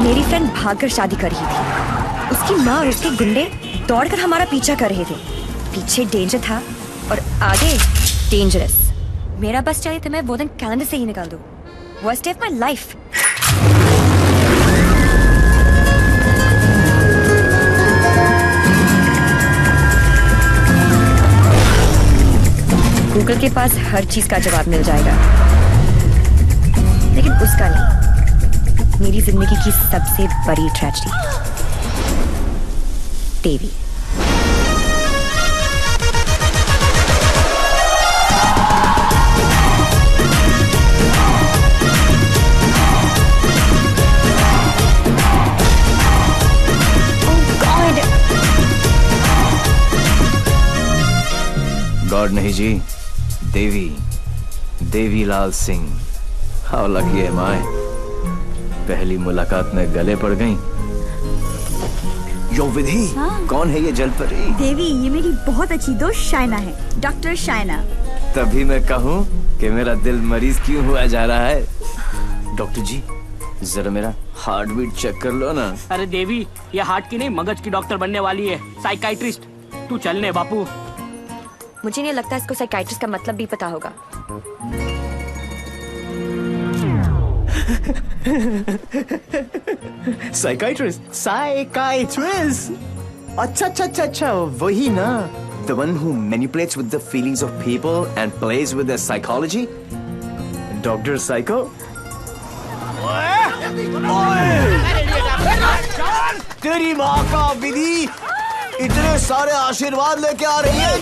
मेरी फ्रेंड भागकर शादी कर रही थी। उसकी माँ और उसके गुंडे दौड़कर हमारा पीछा कर रहे थे। पीछे डेंजर था और आगे डेंजरस। मेरा बस चाहिए तो मैं वो दिन कैलेंडर से ही निकाल दूं। Worst day of my life. Google के पास हर चीज का जवाब मिल जाएगा, लेकिन उसका नहीं। मेरी जिंदगी की सबसे बड़ी ट्रेजेडी, देवी। गॉड नहीं जी, देवी Lal Singh. How lucky M आई। पहली मुलाकात में गले पड़ गई। यो विधि, कौन है ये जलपरी? देवी, ये मेरी बहुत अच्छी दोस्त शाइना है, डॉक्टर शाइना। तभी मैं कहूँ कि मेरा दिल मरीज क्यों हुआ जा रहा है। डॉक्टर जी, जरा मेरा हार्ट बीट चेक कर लो ना। अरे देवी, ये हार्ट की नहीं मगज की डॉक्टर बनने वाली है, साइकाइट्रिस्ट। तू चलने बापू। मुझे नहीं लगता इसको साइकाइट्रिस्ट का मतलब भी पता होगा। साइकाइट्रिस्ट। अच्छा, वही ना। The one who manipulates with the feelings of people and plays with their psychology. Dr. Psycho? तेरी माँ का विधि इतने सारे आशीर्वाद लेके आ रही है।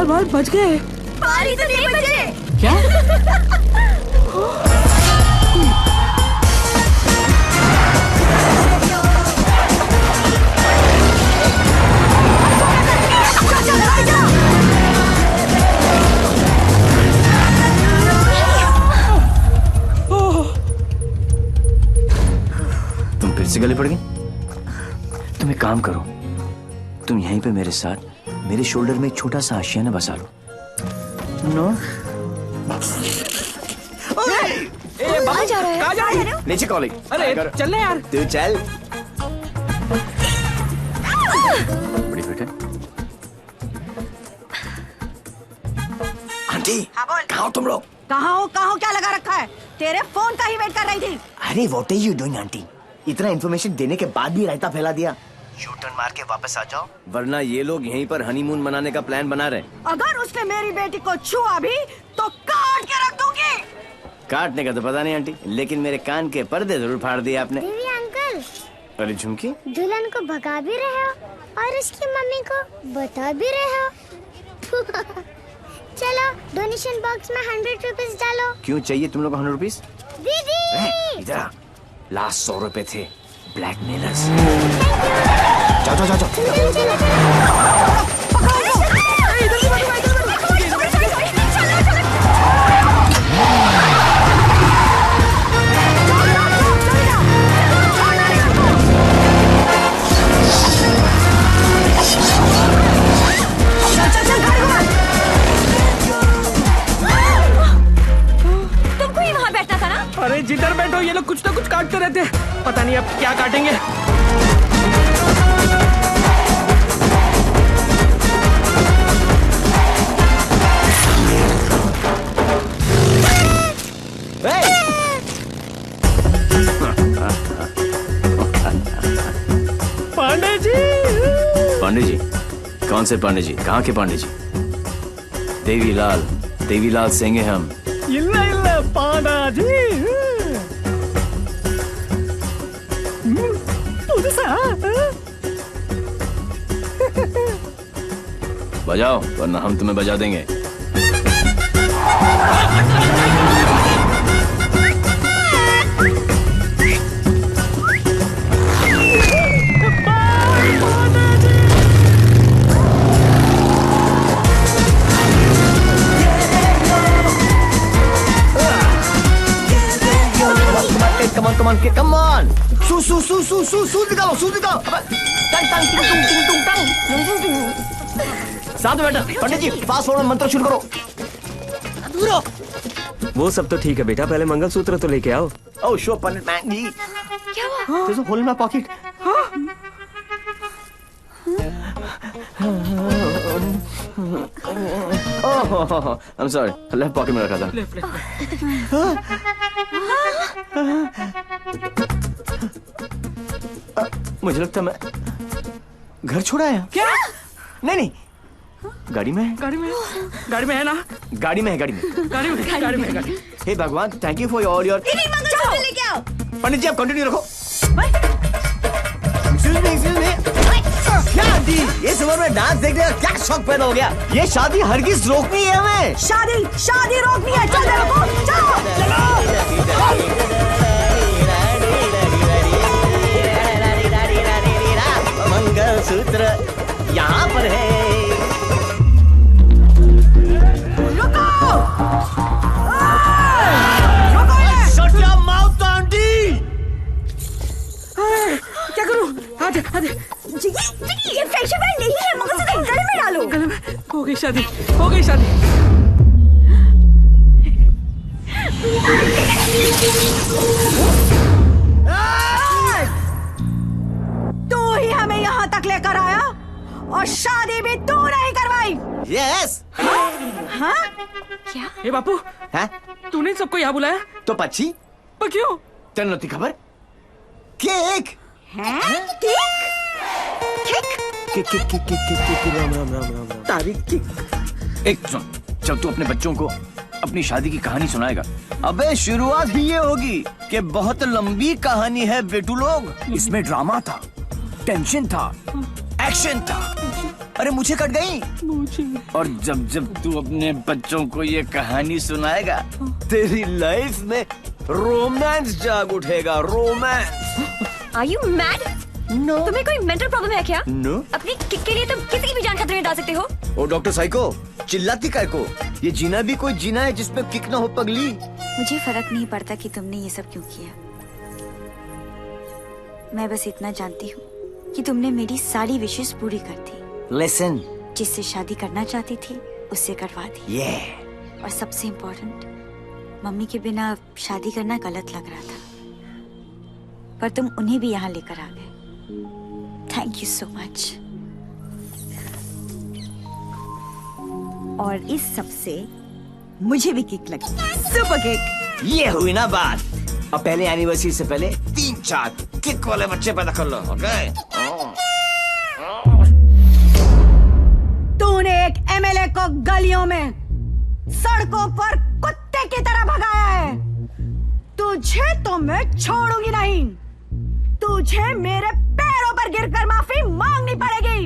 बाल बच गए। बारी तो नहीं बचे। क्या? तुम फिर से गले पड़ गई? तुम एक काम करो, तुम यहीं पे मेरे साथ मेरे शोल्डर में एक छोटा सा आशियाना बसा लो। नो। कहाँ जा रहा है? नीचे कॉलेज। अरे चल यार। तू चल। बड़ी बेटे। आंटी, कहाँ हो तुम लोग? कहाँ हो क्या लगा रखा है? तेरे फोन का ही वेट कर रही थी। अरे what are you doing aunty? इतना इन्फॉर्मेशन देने के बाद भी रायता फैला दिया। यू टर्न मार के वापस आ जाओ, वरना ये लोग यहीं पर हनीमून मनाने का प्लान बना रहे। अगर उसने मेरी बेटी को छुआ भी तो काट के रख दूंगी। काटने का तो पता नहीं आंटी, लेकिन मेरे कान के पर्दे जरूर फाड़ दिए आपने। देवी अंकल, अरे झुमकी, दुल्हन को भगा भी रहे हो और उसकी मम्मी को बता भी रहे हो। चलो डोनेशन बॉक्स में 100 रुपीस डालो। क्यों चाहिए तुम लोग को 100 रुपीस? दीदी इधर आ, लास्ट 100 रुपए थे ब्लैकमेलर्स। जाओ। तुमको ही वहाँ बैठना था ना? अरे जिधर बैठो ये लोग कुछ ना कुछ काटते रहते हैं, पता नहीं अब क्या काटेंगे। पांडे जी? कौन से पांडे जी? कहाँ के पांडे जी? देवीलाल सिंह हैं हम। इल्ला पांडा जी। बजाओ वरना हम तुम्हें बजा देंगे। Come on, kid, come on. सूज निकालो, सूज निकालो. टंग टंग टिंग टुंग टिंग टुंग टंग. साथ में बैठो. पंडित जी, फास्ट फॉरवर्ड मंत्र शुरू करो. दूरो. वो सब तो ठीक है बेटा, पहले मंगलसूत्र तो लेके आओ. Oh, sure, पंडित मैन जी. क्या हुआ? There's a hole in my pocket. Oh, I'm sorry. Left pocket में रखा था. मुझे लगता मैं घर छोड़ा आया. क्या? नहीं, गाड़ी में है. गाड़ी में है ना? गाड़ी में है. हे भगवान, thank you for all your. Mangalsutra लेके आओ. पंडित जी, आप कंटिन्यू रखो. Excuse me. क्या आंटी, ये उम्र में डांस देखने का क्या शौक पैदा हो गया? ये शादी हरगिज रोकनी है हमें. शादी रोकनी है. चल मंगलसूत्र यहाँ पर है. रुको. Shut your mouth, aunty. क्या करूं? आजा. ये फेशियल बैंड नहीं है, मंगलसूत्र गले में डालो. गले में. हो गई शादी. तू ही हमें यहाँ तक लेकर आया और शादी भी तू नहीं करवाई. Yes. हाँ? ए बापू, हैं? तूने सबको यहाँ बुलाया? तो पक्षी पर क्यों? तेन नती खबर. केक. हैं? केक? राम. तारीख केक. एक सुन, जब तू अपने बच्चों को अपनी शादी की कहानी सुनाएगा, अबे शुरुआत ही ये होगी कि बहुत लंबी कहानी है बेटू लोग. इसमें ड्रामा था, टेंशन था, एक्शन था. अरे मुझे कट गई. और जब तू अपने बच्चों को ये कहानी सुनाएगा, तेरी लाइफ में रोमांस जाग उठेगा. Romance. Are you mad? No. तुम्हें कोई मेंटल प्रॉब्लम है क्या? नो. अपनी किक के लिए तुम किसी की भी जान खतरे में डाल सकते हो. ओ डॉक्टर साइको, चिल्लाती काय को? ये जीना भी कोई जीना है जिसपे किक ना हो पगली. मुझे फर्क नहीं पड़ता कि तुमने ये सब क्यों किया. मैं बस इतना जानती हूँ कि तुमने मेरी सारी विशेष पूरी कर दी. लिसन. जिससे शादी करना चाहती थी उससे करवा दी. Yeah. और सबसे इम्पोर्टेंट, मम्मी के बिना शादी करना गलत लग रहा था, पर तुम उन्हें भी यहाँ लेकर आ गए. Thank you so much. और इस सब से मुझे भी किक लगी. Super kick. ये हुई ना बात. अब पहले एनिवर्सरी से पहले 3-4 किक वाले बच्चे पैदा कर लो. ओके. तूने एक एमएलए को गलियों में, सड़कों पर कुत्ते की तरह भगाया है. तुझे तो मैं छोड़ूंगी नहीं. तुझे मेरे पैरों पर गिरकर माफी मांगनी पड़ेगी.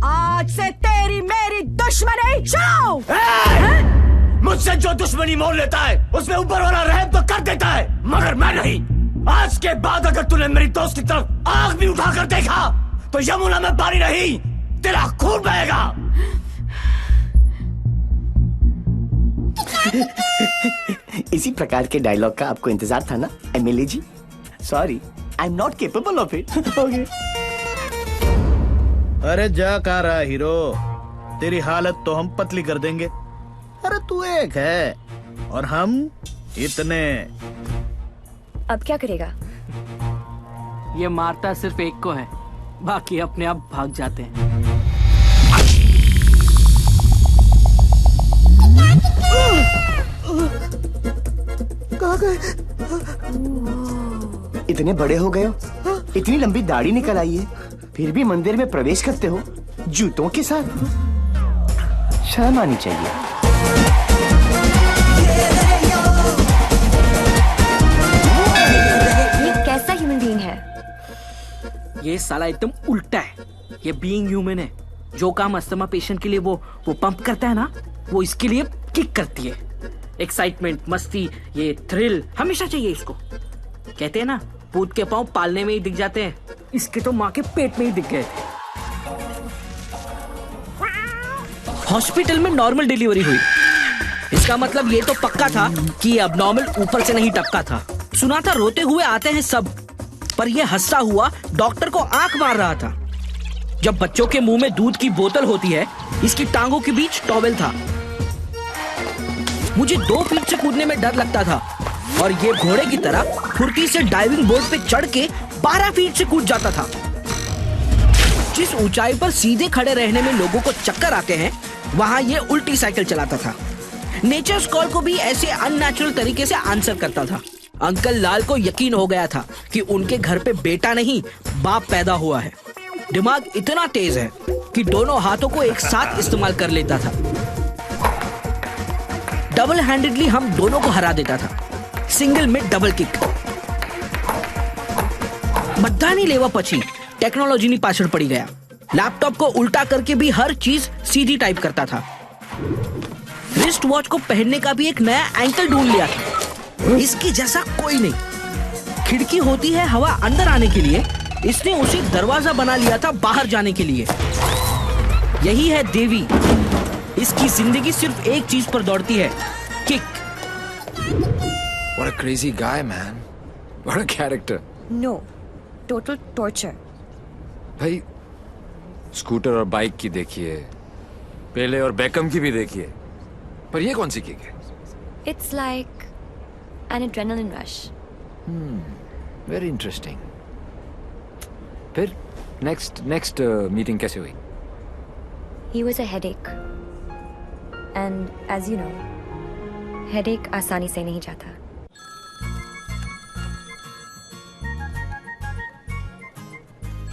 आज से तेरी मेरी दुश्मनी शुरू. मुझसे जो दुश्मनी मोल लेता है उसमें ऊपर वाला रहम तो कर देता है, मगर मैं नहीं. आज के बाद अगर तूने मेरी दोस्त की तरफ आंख भी उठाकर देखा तो यमुना में पानी नहीं, तेरा खून बहेगा. इसी प्रकार के डायलॉग का आपको इंतजार था ना MLA ji? Sorry, I am not capable of it. अरे जा कहाँ रहा हीरो, तेरी हालत तो हम पतली कर देंगे. अरे तू एक है और हम इतने. अब क्या करेगा? ये मारता सिर्फ एक को है, बाकी अपने आप भाग जाते हैं. कहाँ गए? इतने बड़े हो गए हो, इतनी लंबी दाढ़ी निकल आई है, फिर भी मंदिर में प्रवेश करते हो जूतों के साथ. शर्म आनी चाहिए. ये कैसा ह्यूमन बीइंग है? ये साला एकदम उल्टा है. ये बीइंग ह्यूमन है. जो काम अस्थमा पेशेंट के लिए वो पंप करता है ना, वो इसके लिए किक करती है. एक्साइटमेंट, मस्ती, ये थ्रिल हमेशा चाहिए इसको. कहते हैं ना, पूत के पांव पालने में ही दिख जाते हैं. इसके तो माँ के पेट में ही दिख गए थे. हॉस्पिटल में नॉर्मल डिलीवरी हुई. इसका मतलब ये तो पक्का था कि अब नॉर्मल ऊपर से नहीं टपका था. सुना था रोते हुए आते हैं सब, पर यह हंसता हुआ डॉक्टर को आंख मार रहा था। जब बच्चों के मुंह में दूध की बोतल होती है, इसकी टांगों के बीच टॉवेल था। मुझे 2 फीट से कूदने में डर लगता था और ये घोड़े की तरह फुर्ती से डाइविंग बोर्ड पे चढ़ के 12 फीट से कूद जाता था। जिस ऊंचाई पर सीधे खड़े रहने में लोगों को चक्कर आते हैं, वहां ये उल्टी साइकिल चलाता था। नेचर्स कॉल को भी ऐसे अननेचुरल तरीके से आंसर करता था। अंकल लाल को यकीन हो गया था कि उनके घर पे बेटा नहीं बाप पैदा हुआ है। दिमाग इतना तेज है कि दोनों हाथों को एक साथ इस्तेमाल कर लेता था। डबल हैंडेडली हम दोनों को हरा देता था, सिंगल में डबल किक। बधानी लेवा पची टेक्नोलॉजी पाछड़ पड़ी गया। लैपटॉप को उल्टा करके भी हर चीज सीधी टाइप करता था। रिस्ट वॉच को पहनने का भी एक नया एंकल ढूंढ लिया था। इसके जैसा कोई नहीं। खिड़की होती है हवा अंदर आने के लिए, इसने उसे दरवाजा बना लिया था बाहर जाने के लिए। यही है देवी। इसकी जिंदगी सिर्फ एक चीज पर दौड़ती है, kick. What a crazy guy, man. What a character. No, total torture. भाई स्कूटर और बाइक की देखिए, पेले और बेकम की भी देखिए, पर ये कौन सी किक है? It's like an adrenaline rush. Very interesting. फिर next meeting कैसे हुई? He was a headache. And as you know, headache आसानी से नहीं जाता।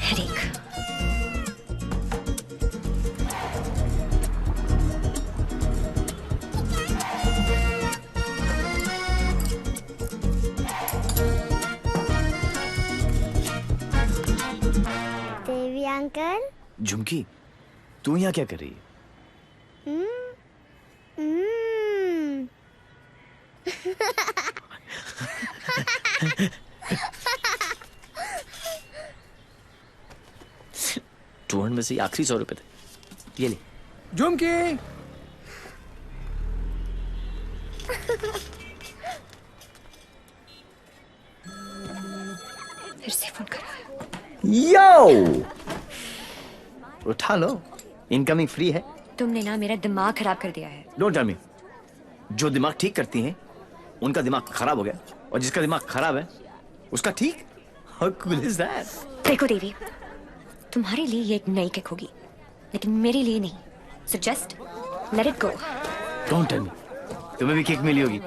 Headache. देवी अंकल। झुमकी, तू यहाँ क्या कर रही है? टूहन में से आखिरी 100 रुपए थे, ये ले। झुमकी। फिर से फोन करा। यो, उठा लो, इनकमिंग फ्री है। तुमने ना मेरा दिमाग खराब कर दिया है। Don't tell me. जो दिमाग ठीक करती हैं, उनका दिमाग खराब हो गया, और जिसका दिमाग खराब है उसका ठीक। How cool is that? देखो देवी, तुम्हारे लिए ये एक नई किक होगी, लेकिन मेरे लिए नहीं। So just let it go. Don't tell me. तुम्हें भी किक मिली होगी,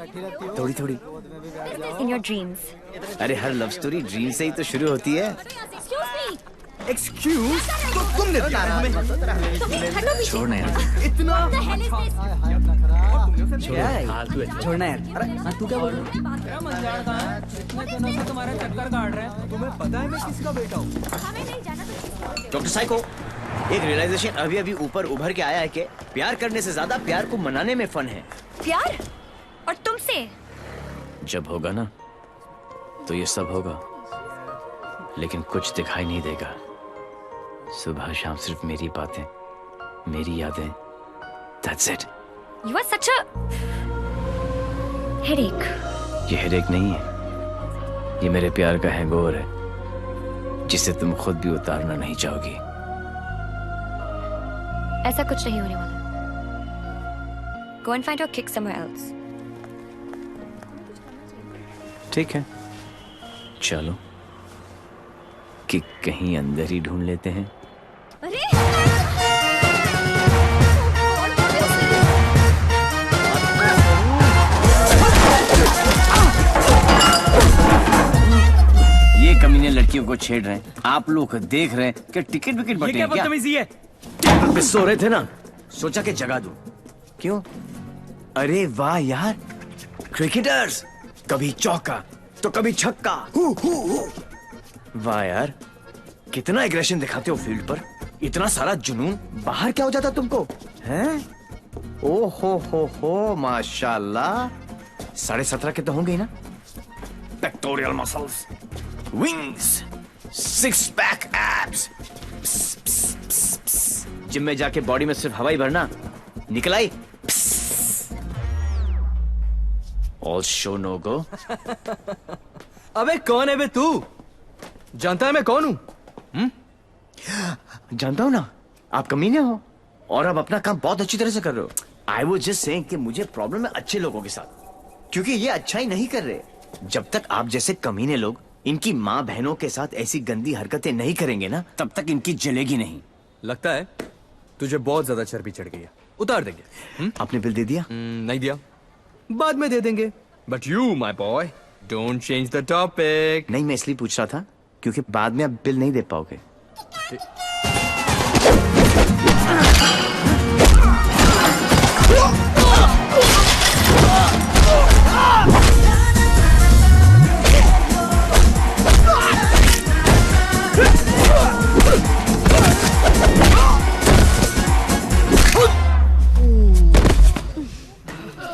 थोड़ी थोड़ी। In your dreams. अरे हर लव स्टोरी ड्रीम से ही तो शुरू होती है। एक्सक्यूज, तो तुमने छोड़ना यार। छोड़ना यार। अरे तू क्या बोल रहा है? डॉक्टर साइको, एक रियलाइजेशन अभी अभी ऊपर उभर के आया है कि प्यार करने से ज्यादा प्यार को मनाने में फन है। प्यार? और तुमसे? जब होगा ना, तो ये सब होगा, लेकिन कुछ दिखाई नहीं देगा। सुबह शाम सिर्फ मेरी बातें, मेरी यादें। That's it. You are such a headache. ये हेडेक नहीं है, ये मेरे प्यार का हैंगओवर है, जिसे तुम खुद भी उतारना नहीं चाहोगी। ऐसा कुछ नहीं होने वाला। Go and find your kick somewhere else. ठीक है, चलो किक कहीं अंदर ही ढूंढ लेते हैं। अरे! ये कमीने लड़कियों को छेड़ रहे हैं, आप लोग देख रहे हैं कि टिकट विकेट बटे हैं क्या? बदतमीजी है। पे सो रहे थे ना, सोचा कि जगा दूं। क्यों? अरे वाह यार, क्रिकेटर्स, कभी चौका तो कभी छक्का। वाह यार, कितना एग्रेशन दिखाते हो फील्ड पर, इतना सारा जुनून। बाहर क्या हो जाता तुमको, हैं? ओ हो, माशाल्लाह। 17.5 के तो होंगे ना? Pectoral muscles, wings, 6 pack abs. Gym में जाके बॉडी में सिर्फ हवा ही भरना, निकल आई। ऑल शो नो गो। अबे कौन है बे तू? जानता है मैं कौन हूँ? जानता हूँ ना, आप कमीने हो और आप अपना काम बहुत अच्छी तरह से कर रहे हो। आई वाज जस्ट सेइंग कि मुझे प्रॉब्लम है अच्छे लोगों के साथ, क्योंकि ये अच्छा ही नहीं कर रहे। जब तक आप जैसे कमीने लोग इनकी माँ बहनों के साथ ऐसी गंदी हरकतें नहीं करेंगे ना, तब तक इनकी जलेगी नहीं। लगता है तुझे बहुत ज्यादा चर्बी चढ़ गई है, उतार देंगे। आपने बिल दे दिया? नहीं दिया, बाद में दे देंगे। But you my boy don't change the topic. नहीं, मैं इसलिए पूछ रहा था क्योंकि बाद में आप बिल नहीं दे पाओगे।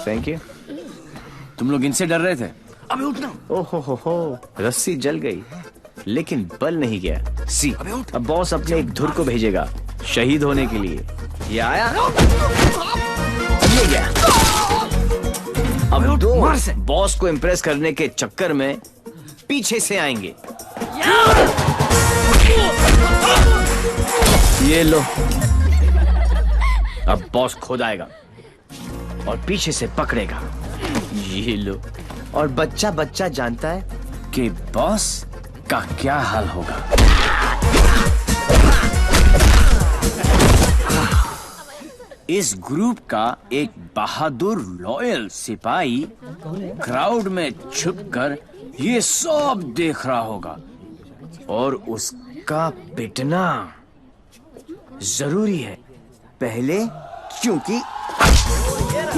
Thank you. तुम लोग इनसे डर रहे थे? अबे उठना। ओहो हो, रस्सी जल गई लेकिन बल नहीं गया। सी, अब बॉस अपने एक धुर को भेजेगा शहीद होने के लिए। ये आया, ये गया। अब दो बॉस को इम्प्रेस करने के चक्कर में पीछे से आएंगे। ये लो, अब बॉस खुद आएगा और पीछे से पकड़ेगा। ये लो, और बच्चा बच्चा जानता है कि बॉस का क्या हाल होगा। इस ग्रुप का एक बहादुर लॉयल सिपाही क्राउड में छुपकर ये सब देख रहा होगा और उसका पिटना जरूरी है पहले, क्योंकि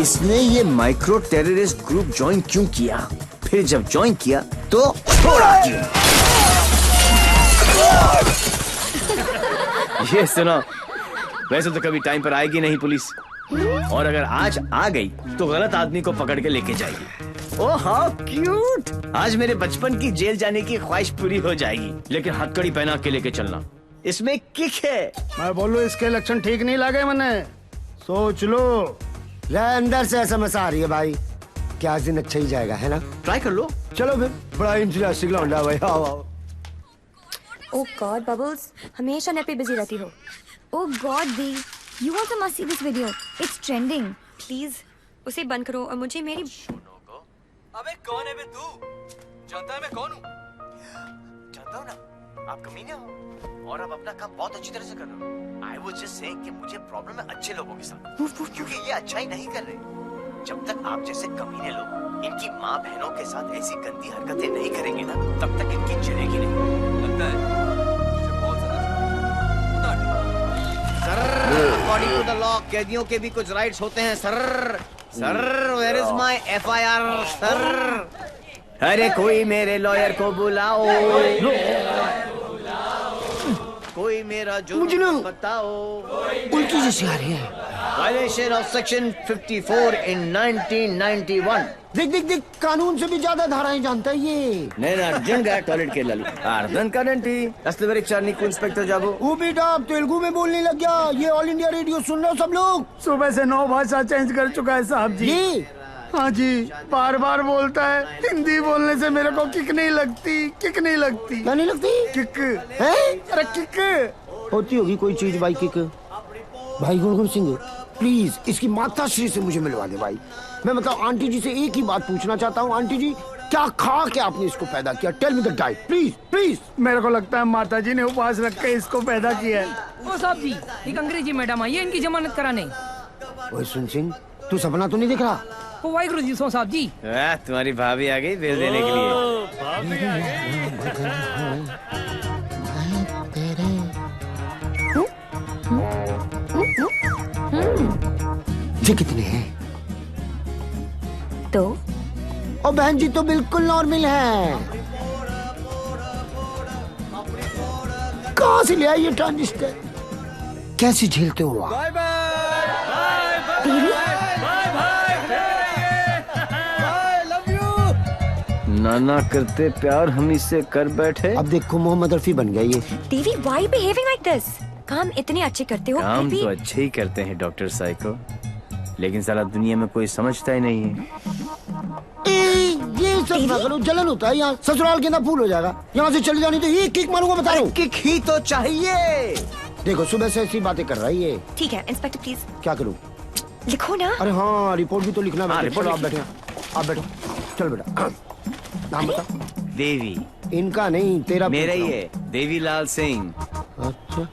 इसने ये माइक्रो टेररिस्ट ग्रुप ज्वाइन क्यों किया, फिर जब ज्वाइन किया तो छोड़ा क्यों। ये सुनो, वैसे तो कभी टाइम पर आएगी नहीं पुलिस, और अगर आज आ गई तो गलत आदमी को पकड़ के लेके जाएगी। ओह हाउ क्यूट, आज मेरे बचपन की जेल जाने की ख्वाहिश पूरी हो जाएगी। लेकिन हथकड़ी पहना के लेके चलना, इसमें किक है। मैं बोलूं इसके लक्षण ठीक नहीं लगे मने, सोच लो। अंदर से एसएमएस आ रही है भाई, क्या दिन अच्छा ही जाएगा, है ना? ट्राई कर लो। चलो फिर, बड़ा इंटरेस्टिंग लौंडा भाई। आओ आओ। ओह गॉड बबल्स, हमेशा नेट पे बिजी रहती हो। ओह गॉड दी, you also must see this video, it's trending. Please उसे बंद करो और मुझे मेरी। अबे कौन है बे तू? जानता है मैं कौन हूँ? जानता हूँ ना, आप कमीने हो और आप अपना काम बहुत अच्छी तरह से कर रहे हो। आई वाज जस्ट सेइंग कि मुझे प्रॉब्लम है अच्छे लोगों के साथ, क्योंकि ये अच्छा ही नहीं कर रहे। जब तक आप जैसे कमीने लोग इनकी माँ बहनों के साथ ऐसी गंदी हरकतें नहीं करेंगे ना, तब तक इनकी जलेगी नहीं। लगता है तुझे बहुत ज्यादा, उतार देंगे। Sir, according to the law कैदियों के भी कुछ राइट्स होते हैं sir. Sir, where is my FIR sir? अरे कोई मेरे लॉयर को बुलाओ, कोई मेरा जुर्म बताओ। उल्टी जैसी आ रही है। वायलेशन ऑफ सेक्शन 54 इन 1991। देख देख देख, कानून से भी ज्यादा धाराएं जानता है ये। నేను అర్జున్గా టాయిలెట్కి వెళ్ళాలి అర్థం కాదండి అసలు వరకు चार నీకు इंस्पेक्टर जाबो। वो बेटा अब तेलुगु में बोलने लग गया। ये ऑल इंडिया रेडियो सुन रहे हो सब लोग? सुबह से 9 भाषा चेंज कर चुका है साहब जी। हाँ जी, बार बार बोलता है। हिंदी बोलने से मेरे को किक नहीं लगती, किक नहीं लगती। क्या नहीं लगती? किक है? अरे किक होती होगी कोई चीज भाई, किक। भाई गुरगुर सिंह प्लीज इसकी माता श्री से मुझे मिलवा दे भाई। मैं मतलब आंटी जी से एक ही बात पूछना चाहता हूँ। आंटी जी, क्या खा के आपने इसको पैदा किया? Tell me the diet please please. मेरे को लगता है माता जी ने उपवास रख के इसको पैदा किया है। ओ साहब जी, एक अंग्रेजी मैडम आई है इनकी जमानत कराने। ओए सुन सिंह, तू सपना तो नहीं देख रहा? ओ वाहिगुरु जी सो साहब जी। तुम्हारी भाभी आ गई बिल देने के लिए। ये कितने हैं? तो ओ बहन जी, तो बिल्कुल नॉर्मल है। कहाँ से ले आई ये ट्रांजिस्टर? कैसे झेलते हो आप? नाना करते प्यार हम इससे कर बैठे। अब देखो मोहम्मद रफी बन गया ये। देवी, व्हाई बिहेविंग लाइक दिस? काम इतने अच्छे करते हो, काम फिर भी तो अच्छे ही करते हैं डॉक्टर साइको। लेकिन साला दुनिया में कोई समझता ही नहीं है। ये सब ना करो, जलन होता है यहाँ। ससुराल के अंदर फूल हो जाएगा। यहाँ से चली जानी तो ये किक मारूंगा, बता रहा हूँ। किक ही तो चाहिए। देखो सुबह से ऐसी बातें कर रही है। ठीक है इंस्पेक्टर प्लीज। क्या करूँ? लिखो ना। अरे हाँ, रिपोर्ट भी तो लिखना है। रिपोर्ट आप बैठे, आप बैठो। चल बेटा, नाम बता। देवी। इनका नहीं, तेरा मेरा ही है, देवीलाल सिंह। अच्छा,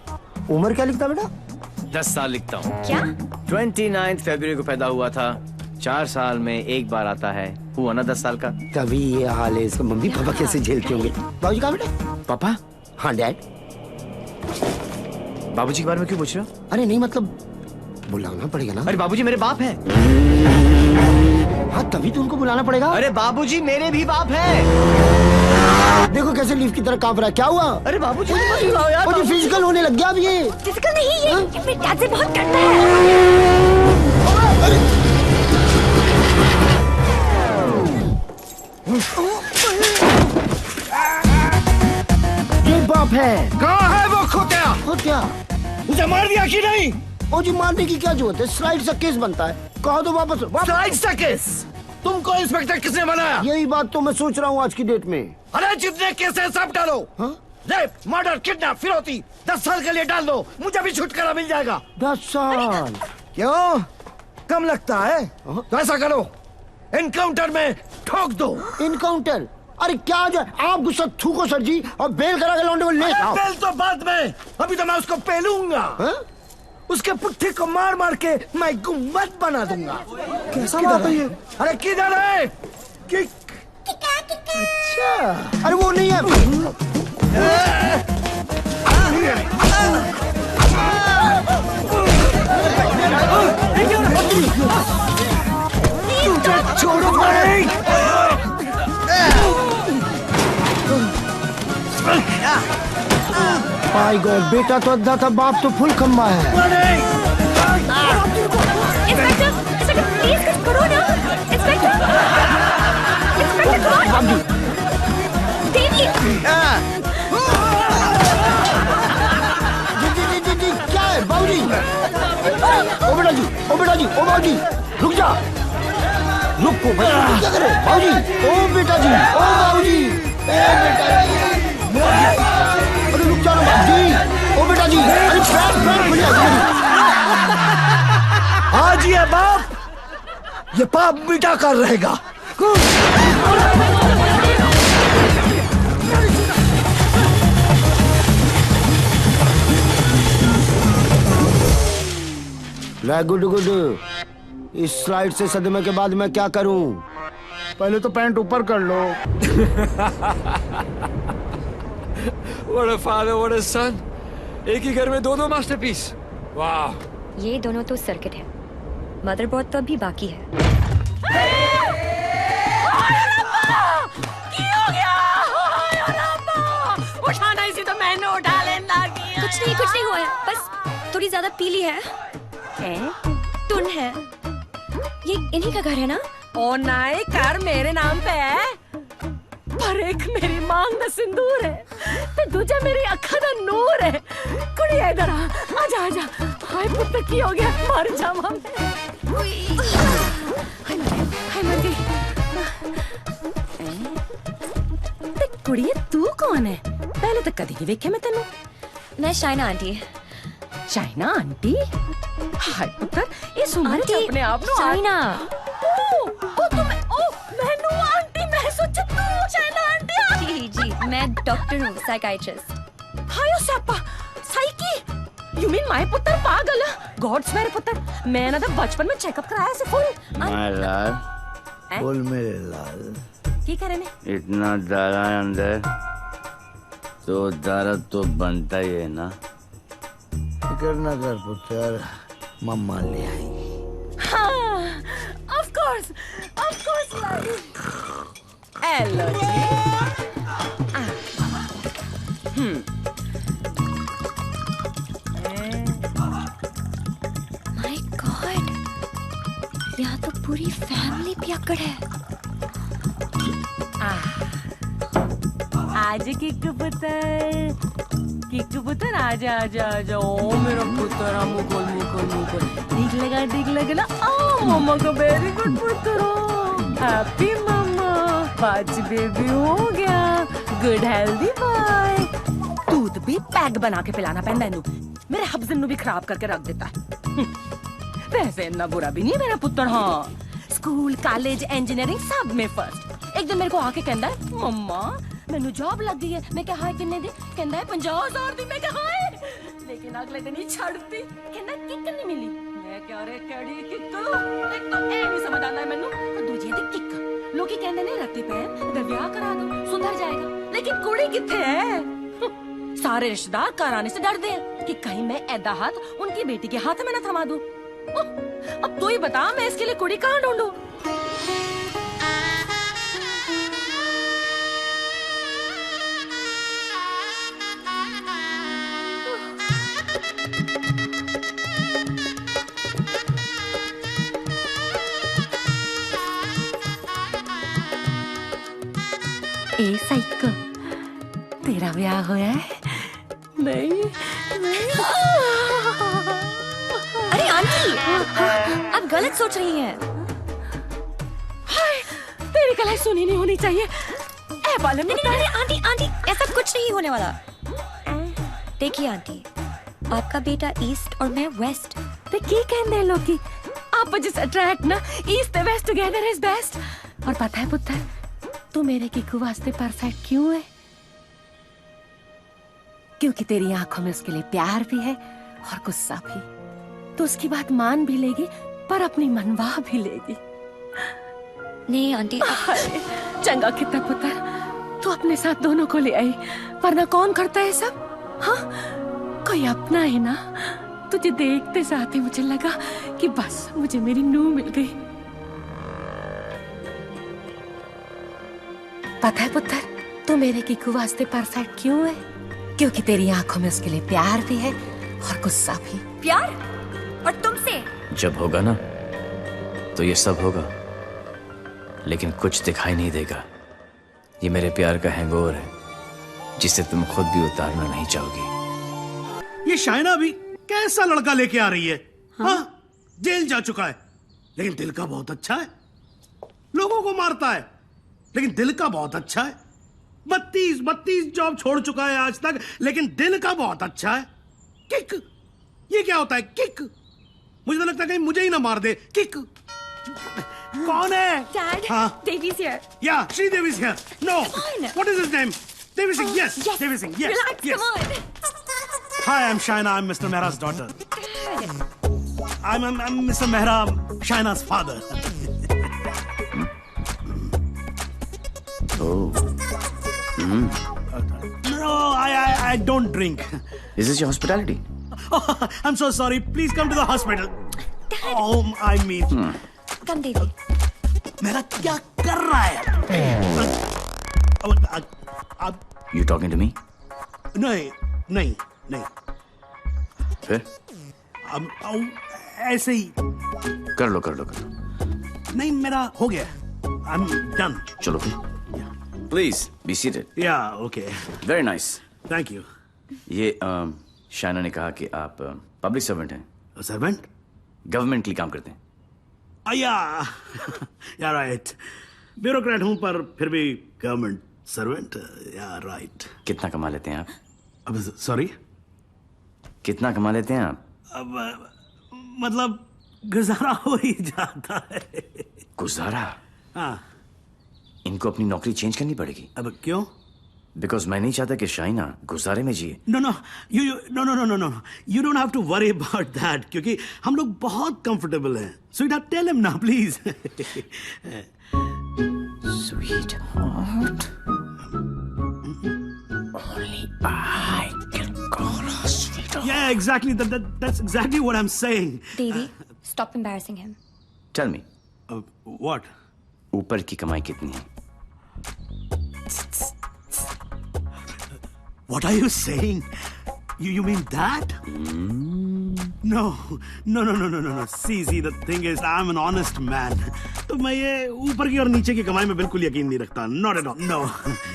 उम्र क्या लिखता बेटा? 10 साल लिखता हूँ। क्या? 29 फरवरी को पैदा हुआ था। 4 साल में एक बार आता है। हुआ ना 10 साल का। तभी ये हाल है इसका। मम्मी पापा कैसे झेलते होंगे? बाबूजी कहाँ बेटा? पापा? हाँ डैड। बाबूजी के बारे में क्यों पूछ रहे हो? अरे नहीं, मतलब बुलाना पड़ेगा ना। अरे बाबूजी मेरे बाप है। हाँ तभी तो उनको बुलाना पड़ेगा। अरे बाबूजी मेरे भी बाप है। देखो कैसे लीफ की तरह कांप रहा है। क्या हुआ? अरे बाबूजी मत बुलाओ यार। मुझे फिजिकल होने लग गया अब ये। फिजिकल नहीं, ये मेरे डैड से बहुत डरता है। ये बाप है। कहाँ है वो खोतिया? खोतिया मुझे मार दिया कि नहीं? ओ जी, मारने की क्या जरूरत है? स्लाइड से केस बनता है। कहो तो वापस। स्लाइड सा केस? तुमको इंस्पेक्टर किसने बनाया? यही बात तो मैं सोच रहा हूँ आज की डेट में। अरे जितने केस है सब डालो। रेप, मर्डर, किडनैप, फिरौती 10 साल के लिए डाल दो। मुझे भी छुटकारा मिल जाएगा। 10 साल? क्यों कम लगता है? तो ऐसा करो, एनकाउंटर में ठोक दो। एनकाउंटर? अरे क्या जो आप गुस्सा थूको सर जी, और बेल करा के लौंडे को ले आओ। बेल तो बाद में, अभी तो मैं उसको पेलूंगा। उसके पुट्ठे को मार मार के मैं गुम्बद बना दूंगा। कैसा बात है ये? अरे किधर है? किक। अच्छा, अरे वो नहीं है। छोड़ो भाई। माय गॉड, बेटा तो अद्धा था, बाप तो फुल खम्बा है। इंस्पेक्टर, इंस्पेक्टर प्लीज कुछ करो ना। इंस्पेक्टर, इंस्पेक्टर देवी। जी, क्या है बाबूजी? ओ बेटा जी, ओ बेटा जी, ओ बाबूजी, रुक जा। रुको भाई, क्या करे बाबूजी? ओ बेटा जी, ओ बाबूजी, बेटा जी। अरे रुक जा ना बाबूजी, ओ बेटा जी। अरे पैर खुल गया। आज ये बाप ये पाप मिटा कर रहेगा। Good good. इस स्लाइड से सदमे के बाद मैं क्या करूं? पहले तो पैंट ऊपर कर लो। What a father, what a son. एक ही घर में दो मास्टरपीस। वाह। ये दोनों तो सर्किट है, मदरबोर्ड तो अभी बाकी है। उठाना इसी तो मैंने उठा लेना। कुछ नहीं हुआ है, बस थोड़ी ज्यादा पीली है। टुन है। ये इन्हीं का घर है ना? ओ नाई, घर मेरे नाम पे है, पर एक मेरी मांग दा सिंदूर है, ते दूजा मेरी अखा दा नूर है। कुड़िया इधर आ, आजा आजा। हाय पुत्र की हो गया, मर जावा मैं। हाय मर गई। ते कुड़िया तू कौन है? पहले तो कदी नहीं देखे मैं तेनू। मैं शाइना आंटी। शाइना आंटी? हाय पुत्र, ये सुमन आंटी, अपने आप नु शाइना। ओ तुम मैनू आंटी, मैं सोचा तू शाइना आंटी। जी, मैं डॉक्टर हूँ, साइकाइट्रिस्ट। हायो Sapa, psyche. You mean my पुत्र पागल? गॉड्स मेरे पुत्र, मैं ना तो बचपन में चेकअप कराया से फुल। माय लाल, बोल मेरे लाल। की करे ने? इतना दारा अंदर तो दर्द तो बनता ही है ना। फिक्र न कर पुत्र, मम्मा ले आई। हाँ, ऑफ कोर्स हेलो जी। माय गॉड, यहाँ तो पूरी फैमिली पियक्कड़ है। आज किक्कू पुत्र आजा आजा आजा। ओ मेरा पुत्र, मुकुल मुकुल मुकुल। दिख लगा ना। ओ मम्मा का वेरी गुड पुत्र हैप्पी मम्मा 5 बेबी हो गया गुड हेल्दी बॉय दूध भी पैक बना के पिलाना पैंदा इनू मेरे हब्जन नु भी खराब करके रख देता है वैसे इतना बुरा भी नहीं मेरा पुत्र हाँ स्कूल कॉलेज इंजीनियरिंग सब में फर्स्ट एक दिन मेरे को आके कहता है मम्मा मैनू जॉब लग गई है मैं क्या हाय किन्ने दी कहता है 50,000 दी मैं क्या हाय लेकिन अगले दिन ही छड़ती कहता किक नहीं मिली मैं क्या रे केड़ी किक एक तो ए नहीं समझ आंदा है मैनू और दूजी दी किक लोग कहंदे ने रत्ती पैन दा ब्याह करा दो सुधर जाएगा लेकिन कुड़ी किथे है सारे रिश्तेदार घर आने से डरते हैं कि कहीं मैं ऐदा हाथ उनकी बेटी के हाथ में न थमा दूं अब तू ही बता मैं इसके लिए कुड़ी कहाँ ढूंढूं ए साइको तेरा ब्याह होया है नहीं अरे आंटी आप गलत सोच रही हैं हाय तेरी गलत सुनी नहीं होनी चाहिए ए बालम नहीं आंटी आंटी ऐसा कुछ नहीं होने वाला देखिए आंटी आपका बेटा ईस्ट और मैं वेस्ट ते की कहंदे हैं लोग आप जिस अट्रैक्ट ना ईस्ट ते वेस्ट टुगेदर इज बेस्ट और पता है पुत्र तू मेरे किकू वास्ते परफेक्ट क्यों है क्योंकि तेरी आंखों में उसके लिए प्यार भी है और गुस्सा भी तो उसकी बात मान भी लेगी पर अपनी मनवा भी लेगी नहीं आंटी चंगा कितना पुत्र तू अपने साथ दोनों को ले आई वरना कौन करता है सब हाँ कोई अपना है ना तुझे देखते साथ ही मुझे लगा कि बस मुझे मेरी नूह मिल गई पता है पुत्र तू मेरे किकू वास्ते परफेक्ट क्यों है क्योंकि तेरी आंखों में उसके लिए प्यार भी है और गुस्सा भी प्यार और तुमसे जब होगा ना तो ये सब होगा लेकिन कुछ दिखाई नहीं देगा ये मेरे प्यार का हैंगओवर है जिसे तुम खुद भी उतारना नहीं चाहोगी ये शाइना भी कैसा लड़का लेके आ रही है हाँ जेल जा चुका है लेकिन दिल का बहुत अच्छा है लोगों को मारता है लेकिन दिल का बहुत अच्छा है 32 जॉब छोड़ चुका है आज तक लेकिन दिल का बहुत अच्छा है किक ये क्या होता है किक मुझे तो लगता है कहीं मुझे ही ना मार दे किक कौन है Dad, हाँ Devi's here. Yeah, Sridevi's here. No. Come on. What is his name? Devi Singh. Yes. Devi Singh. Yes. Relax, yes. come on. Hi, I'm Shaina. I'm Mr. Mehra's daughter. I'm Mr. Mehra, Shaina's father. Oh. No, I don't drink. Is this your hospitality? Oh, I'm so sorry. Please come to the hospital. Dad. Oh, I mean. Come, Devi. मेरा क्या कर रहा है? You talking to me? नहीं. फिर? ऐसे ही. कर लो. नहीं मेरा हो गया. I'm done. चलो फिर. Please be seated. Yeah, okay. Very nice. Thank you. ये शाइना ने कहा कि आप पब्लिक सर्वेंट हैं. सर्वेंट? गवर्नमेंट के लिए काम करते हैं. Yeah, right. ब्यूरोक्रेट हूं पर फिर भी गवर्नमेंट सर्वेंट. Yeah, right. कितना कमा लेते हैं आप? अब सॉरी? कितना कमा लेते हैं आप? अब मतलब गुजारा हो ही जाता है. गुजारा? हाँ. इनको अपनी नौकरी चेंज करनी पड़ेगी. अब क्यों? बिकॉज मैं नहीं चाहता कि शाइना गुजारे में जिए. No. You don't have to worry about that क्योंकि हम लोग बहुत comfortable हैं. Sweetheart, tell him now, please. Sweetheart. Only I can call her sweetheart. Yeah, exactly. That's exactly what I'm saying. Devi, stop embarrassing him. Tell me. What? ऊपर की कमाई कितनी है? What are you saying? You mean that? No. See, the thing is, I'm an honest man. तो मैं ये ऊपर की और नीचे की कमाई में बिल्कुल यकीन नहीं रखता. Not at all. No.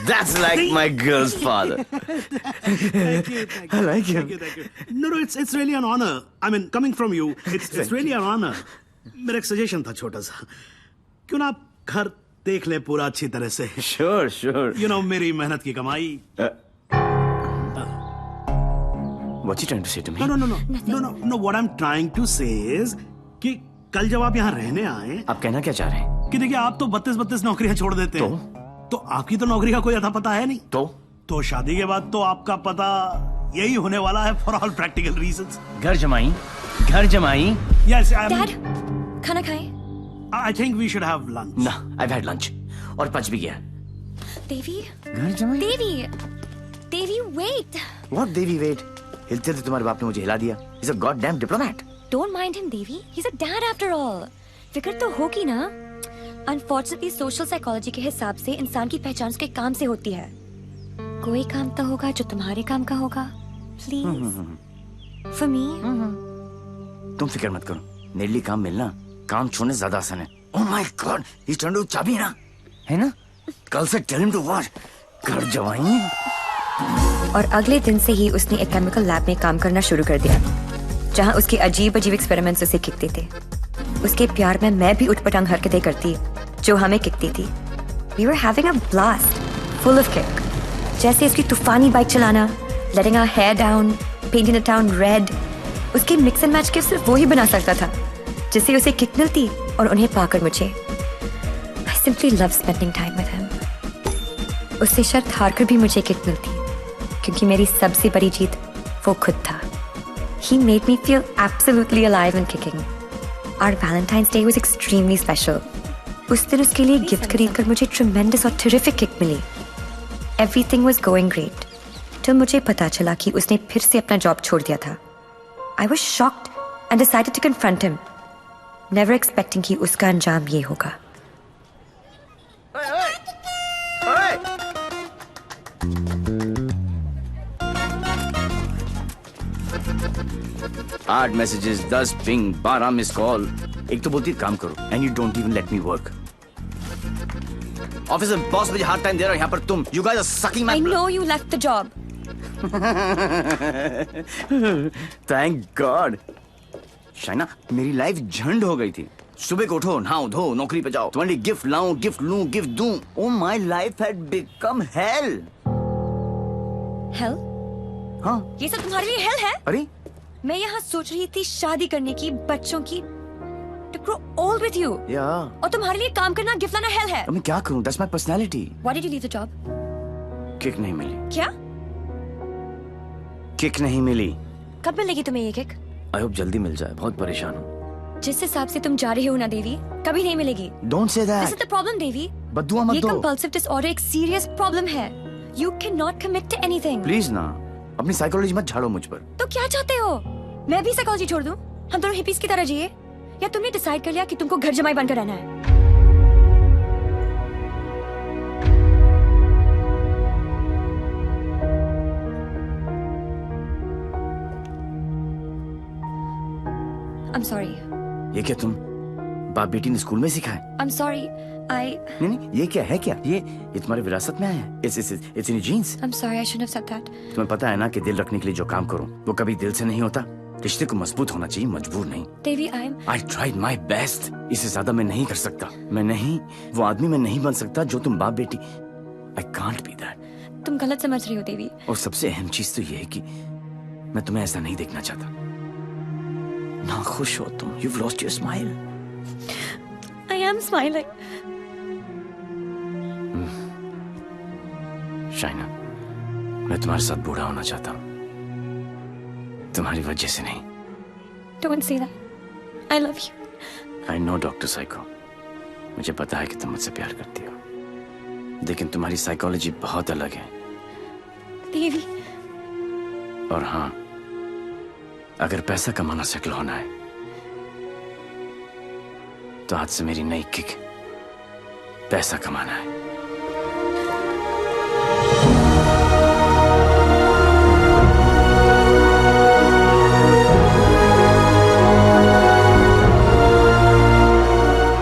That's like my girl's father. Thank you. I like him. Thank you. No, it's really an honor. I mean, coming from you, it's really an honor. मेरा एक सजेशन था छोटा सा, क्यों ना आप घर देख ले पूरा अच्छी तरह से। Sure sure. यू नो मेरी मेहनत की कमाई। What's he trying to say to me? No. What I'm trying to say is कि कल जब आप यहाँ रहने आए, आप कहना क्या चाह रहे हैं? कि देखिए आप तो 32 नौकरियां छोड़ देते हैं, तो आपकी तो नौकरी का कोई अता पता है नहीं। तो शादी के बाद तो आपका पता यही होने वाला है फॉर ऑल प्रैक्टिकल रीजंस। घर जमाई, घर जमाई। Yes, डैड, खाना खाएं? I think we should have lunch. ना, I've had lunch और पच भी गया। देवी, घर जमाई? देवी, wait. What Devi wait? हिलते थे तुम्हारे बाप ने मुझे हिला दिया। He's a goddamn diplomat. Don't mind him, Devi. He's a dad after all. फिक्र तो होगी ना। Unfortunately, social psychology के हिसाब से इंसान की पहचान उसके काम से होती है। कोई काम तो होगा जो तुम्हारे काम का होगा। Please. For me. तुम फिक्र मत करो, मेरे लिए काम मिलना काम छोड़ने से ज्यादा आसान है। Oh my God, he's trying to चाबी ना, है ना? कल से tell him to what? घर जवाई। और अगले दिन से ही उसने एक केमिकल लैब में काम करना शुरू कर दिया, जहां उसके अजीब अजीब एक्सपेरिमेंट्स उसे किकते थे। उसके प्यार में मैं भी उठपटांग हरकतें करती जो हमें किकती थी। We were having a blast, full of kick. जैसे उसकी तूफानी बाइक चलाना, letting our hair down, painting the town red. उसके मिक्स एंड मैच के सिर्फ वो ही बना सकता था, जिससे उसे किक मिलती और उन्हें पाकर मुझे। I simply love spending time with him. उससे शर्त हारकर भी मुझे किक मिलती, क्योंकि मेरी सबसे बड़ी जीत वो खुद था। He made me feel absolutely alive and kicking. Our Valentine's Day was extremely special. उस दिन उसके लिए गिफ्ट खरीदकर मुझे tremendous और terrific kick milli. Everything was going great. जब मुझे पता चला कि उसने फिर से अपना जॉब छोड़ दिया था, I was shocked and decided to confront him, never expecting कि उसका अंजाम ये होगा। आठ मैसेजेस, 10 पिंग, 12 मिस कॉल। एक तो बोलती काम करो and you don't even let me work. Office में बॉस मुझे हार्ड टाइम दे रहा है, यहाँ पर तुम you guys are sucking my. I know you left the job. Thank god. Shaina, मेरी लाइफ झंड हो गई थी। सुबह को उठो, नहाओ धो, नौकरी पे जाओ, तुम्हारे लिए गिफ्ट लाऊं, गिफ्ट लूं, गिफ्ट दूं। Oh my life had become hello. Hell? हाँ, ये सब तुम्हारे लिए hell है? अरे मैं यहाँ सोच रही थी शादी करने की, बच्चों की, to grow old with you. और तुम्हारे लिए काम करना, गिफ्ट लाना hell है। अब मैं क्या करूं? That's my personality. Why did you leave the job? Kick नहीं मिली। क्या? किक नहीं मिली। कब मिलेगी तुम्हें ये किक? आई होप जल्दी मिल जाए, बहुत परेशान हूँ। जिस हिसाब से तुम जा रहे हो ना देवी, कभी नहीं मिलेगी। Don't say that. This is the problem, देवी। बद्दुआ मत ये दो। compulsive disorder एक serious problem है। You cannot commit to anything. Please ना, अपनी साइकोलॉजी मत झाड़ो मुझ पर। तो क्या चाहते हो? मैं भी साइकोलॉजी छोड़ दूं? हम दोनों हिपीज की तरह जिए? या तुमने डिसाइड कर लिया कि तुमको घर जमाई बनकर रहना है? I'm sorry. ये क्या तुम बाप बेटी ने स्कूल में सिखाए? I'm sorry. नहीं, ये क्या है? क्या ये तुम्हारी विरासत में आया है? It's in your genes. I'm sorry, I shouldn't have said that. तुम्हें पता है ना कि दिल रखने के लिए जो काम करूं वो कभी दिल से नहीं होता। रिश्ते को मजबूत होना चाहिए, मजबूर नहीं। देवी, I tried my best. इससे ज्यादा मैं नहीं कर सकता। मैं नहीं, वो आदमी मैं नहीं बन सकता जो तुम बाप बेटी। I can't be that. तुम गलत समझ रही हो देवी। और सबसे अहम चीज तो ये है कि मैं तुम्हें ऐसा नहीं देखना चाहता। ना खुश हो तुम। You've lost your smile. I am smiling. Shaina, मैं तुम्हारे साथ बूढ़ा होना चाहता हूँ, तुम्हारी वजह से नहीं। Don't say that. I love you. I know, doctor psycho. मुझे पता है कि तुम मुझसे प्यार करती हो, लेकिन तुम्हारी साइकोलॉजी बहुत अलग है। देवी। और हाँ, अगर पैसा कमाना सेटल होना है तो आज से मेरी नई किक पैसा कमाना है।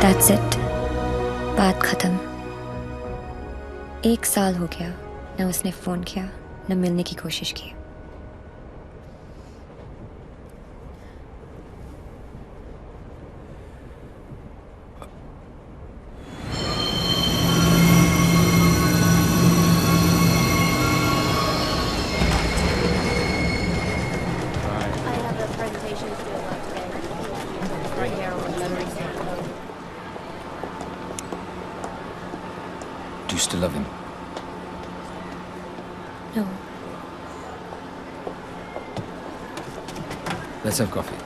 That's it. बात खत्म। 1 साल हो गया, न उसने फोन किया, न मिलने की कोशिश की। Do you still love him? No. Let's have coffee.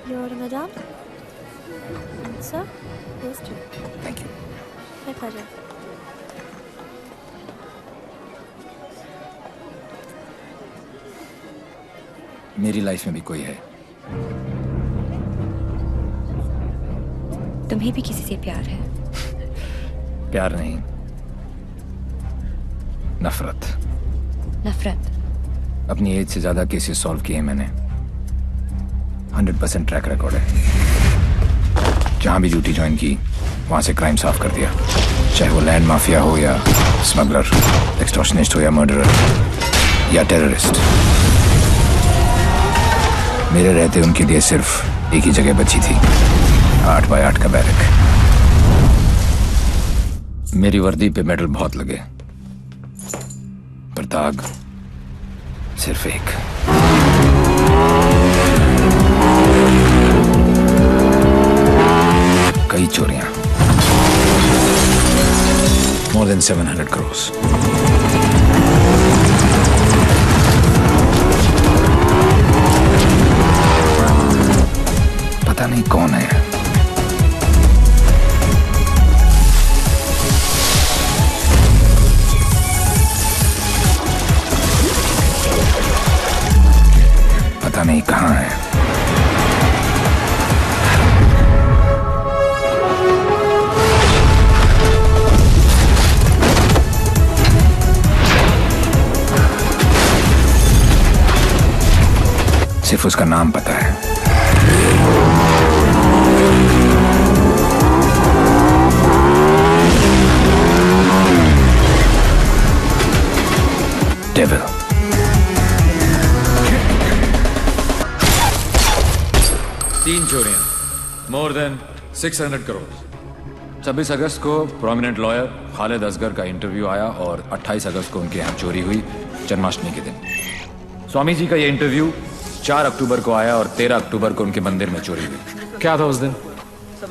Your madam? Sir? Yes, sir. Thank you. My pleasure. मेरी लाइफ में भी कोई है। तुम्हें भी किसी से प्यार है? प्यार नहीं, नफरत। नफरत? अपनी एज से ज्यादा केसेस सॉल्व किए मैंने। 100% ट्रैक रिकॉर्ड है। जहां भी ड्यूटी ज्वाइन की वहां से क्राइम साफ कर दिया, चाहे वो लैंड माफिया हो या स्मगलर, एक्सटॉर्शनिस्ट हो या मर्डरर या टेररिस्ट। मेरे रहते उनके लिए सिर्फ एक ही जगह बची थी, 8 बाय 8 का बैरक। मेरी वर्दी पे मेडल बहुत लगे, पर दाग सिर्फ एक। कई चोरियां, more than 700 crores। पता नहीं कौन है। पता नहीं कहां है। सिर्फ उसका नाम पता है। डेविल। तीन चोरियां, मोर देन 600 करोड़। 26 अगस्त को प्रोमिनेंट लॉयर खालिद असगर का इंटरव्यू आया और 28 अगस्त को उनके यहाँ चोरी हुई, जन्माष्टमी के दिन। स्वामी जी का ये इंटरव्यू 4 अक्टूबर को आया और 13 अक्टूबर को उनके मंदिर में चोरी हुई। क्या था उस दिन?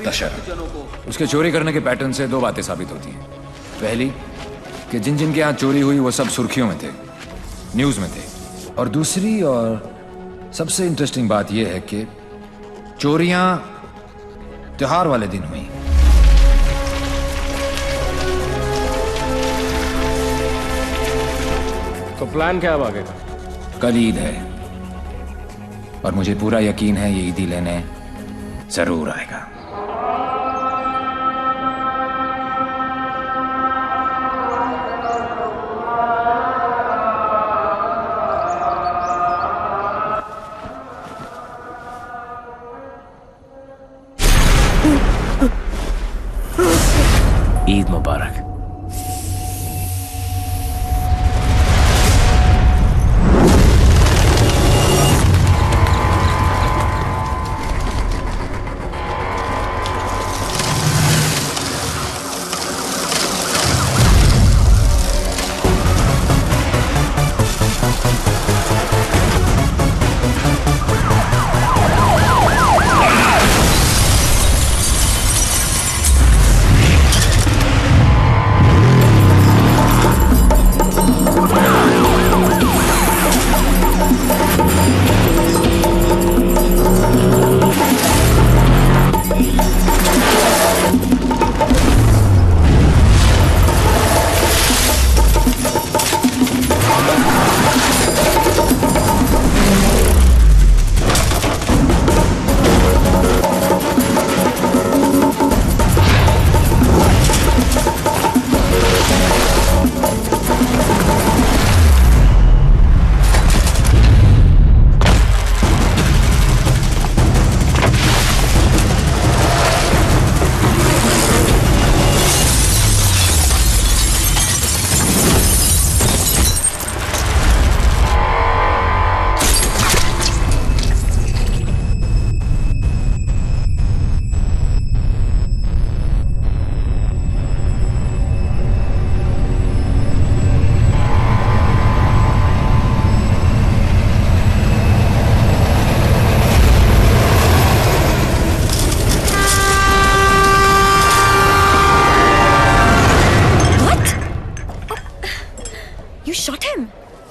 दशहरा। उसके चोरी करने के पैटर्न से 2 बातें साबित होती हैं। पहली कि जिन जिन के यहाँ चोरी हुई वो सब सुर्खियों में थे, न्यूज में थे। और दूसरी और सबसे इंटरेस्टिंग बात यह है कि चोरियां त्योहार वाले दिन हुई। तो प्लान क्या अब आगे का? कल ईद है और मुझे पूरा यकीन है ये ईदी लेने जरूर आएगा। ईद मुबारक।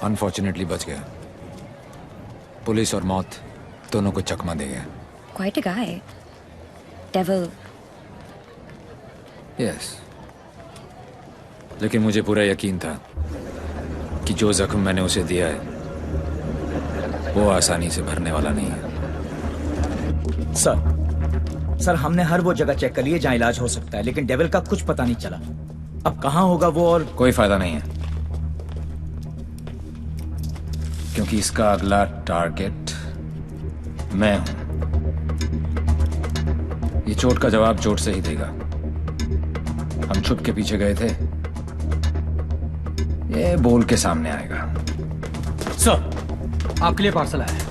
अनफॉर्चुनेटली बच गया। पुलिस और मौत दोनों को चकमा दे गया। Quite a guy. Devil. Yes, लेकिन मुझे पूरा यकीन था कि जो जख्म मैंने उसे दिया है वो आसानी से भरने वाला नहीं है। सर हमने हर वो जगह चेक कर ली है जहाँ इलाज हो सकता है, लेकिन डेविल का कुछ पता नहीं चला। अब कहाँ होगा वो, और कोई फायदा नहीं है, क्योंकि इसका अगला टारगेट मैं हूं। ये चोट का जवाब चोट से ही देगा। हम छुप के पीछे गए थे, ये बोल के सामने आएगा। सर, आपके लिए पार्सल आया है।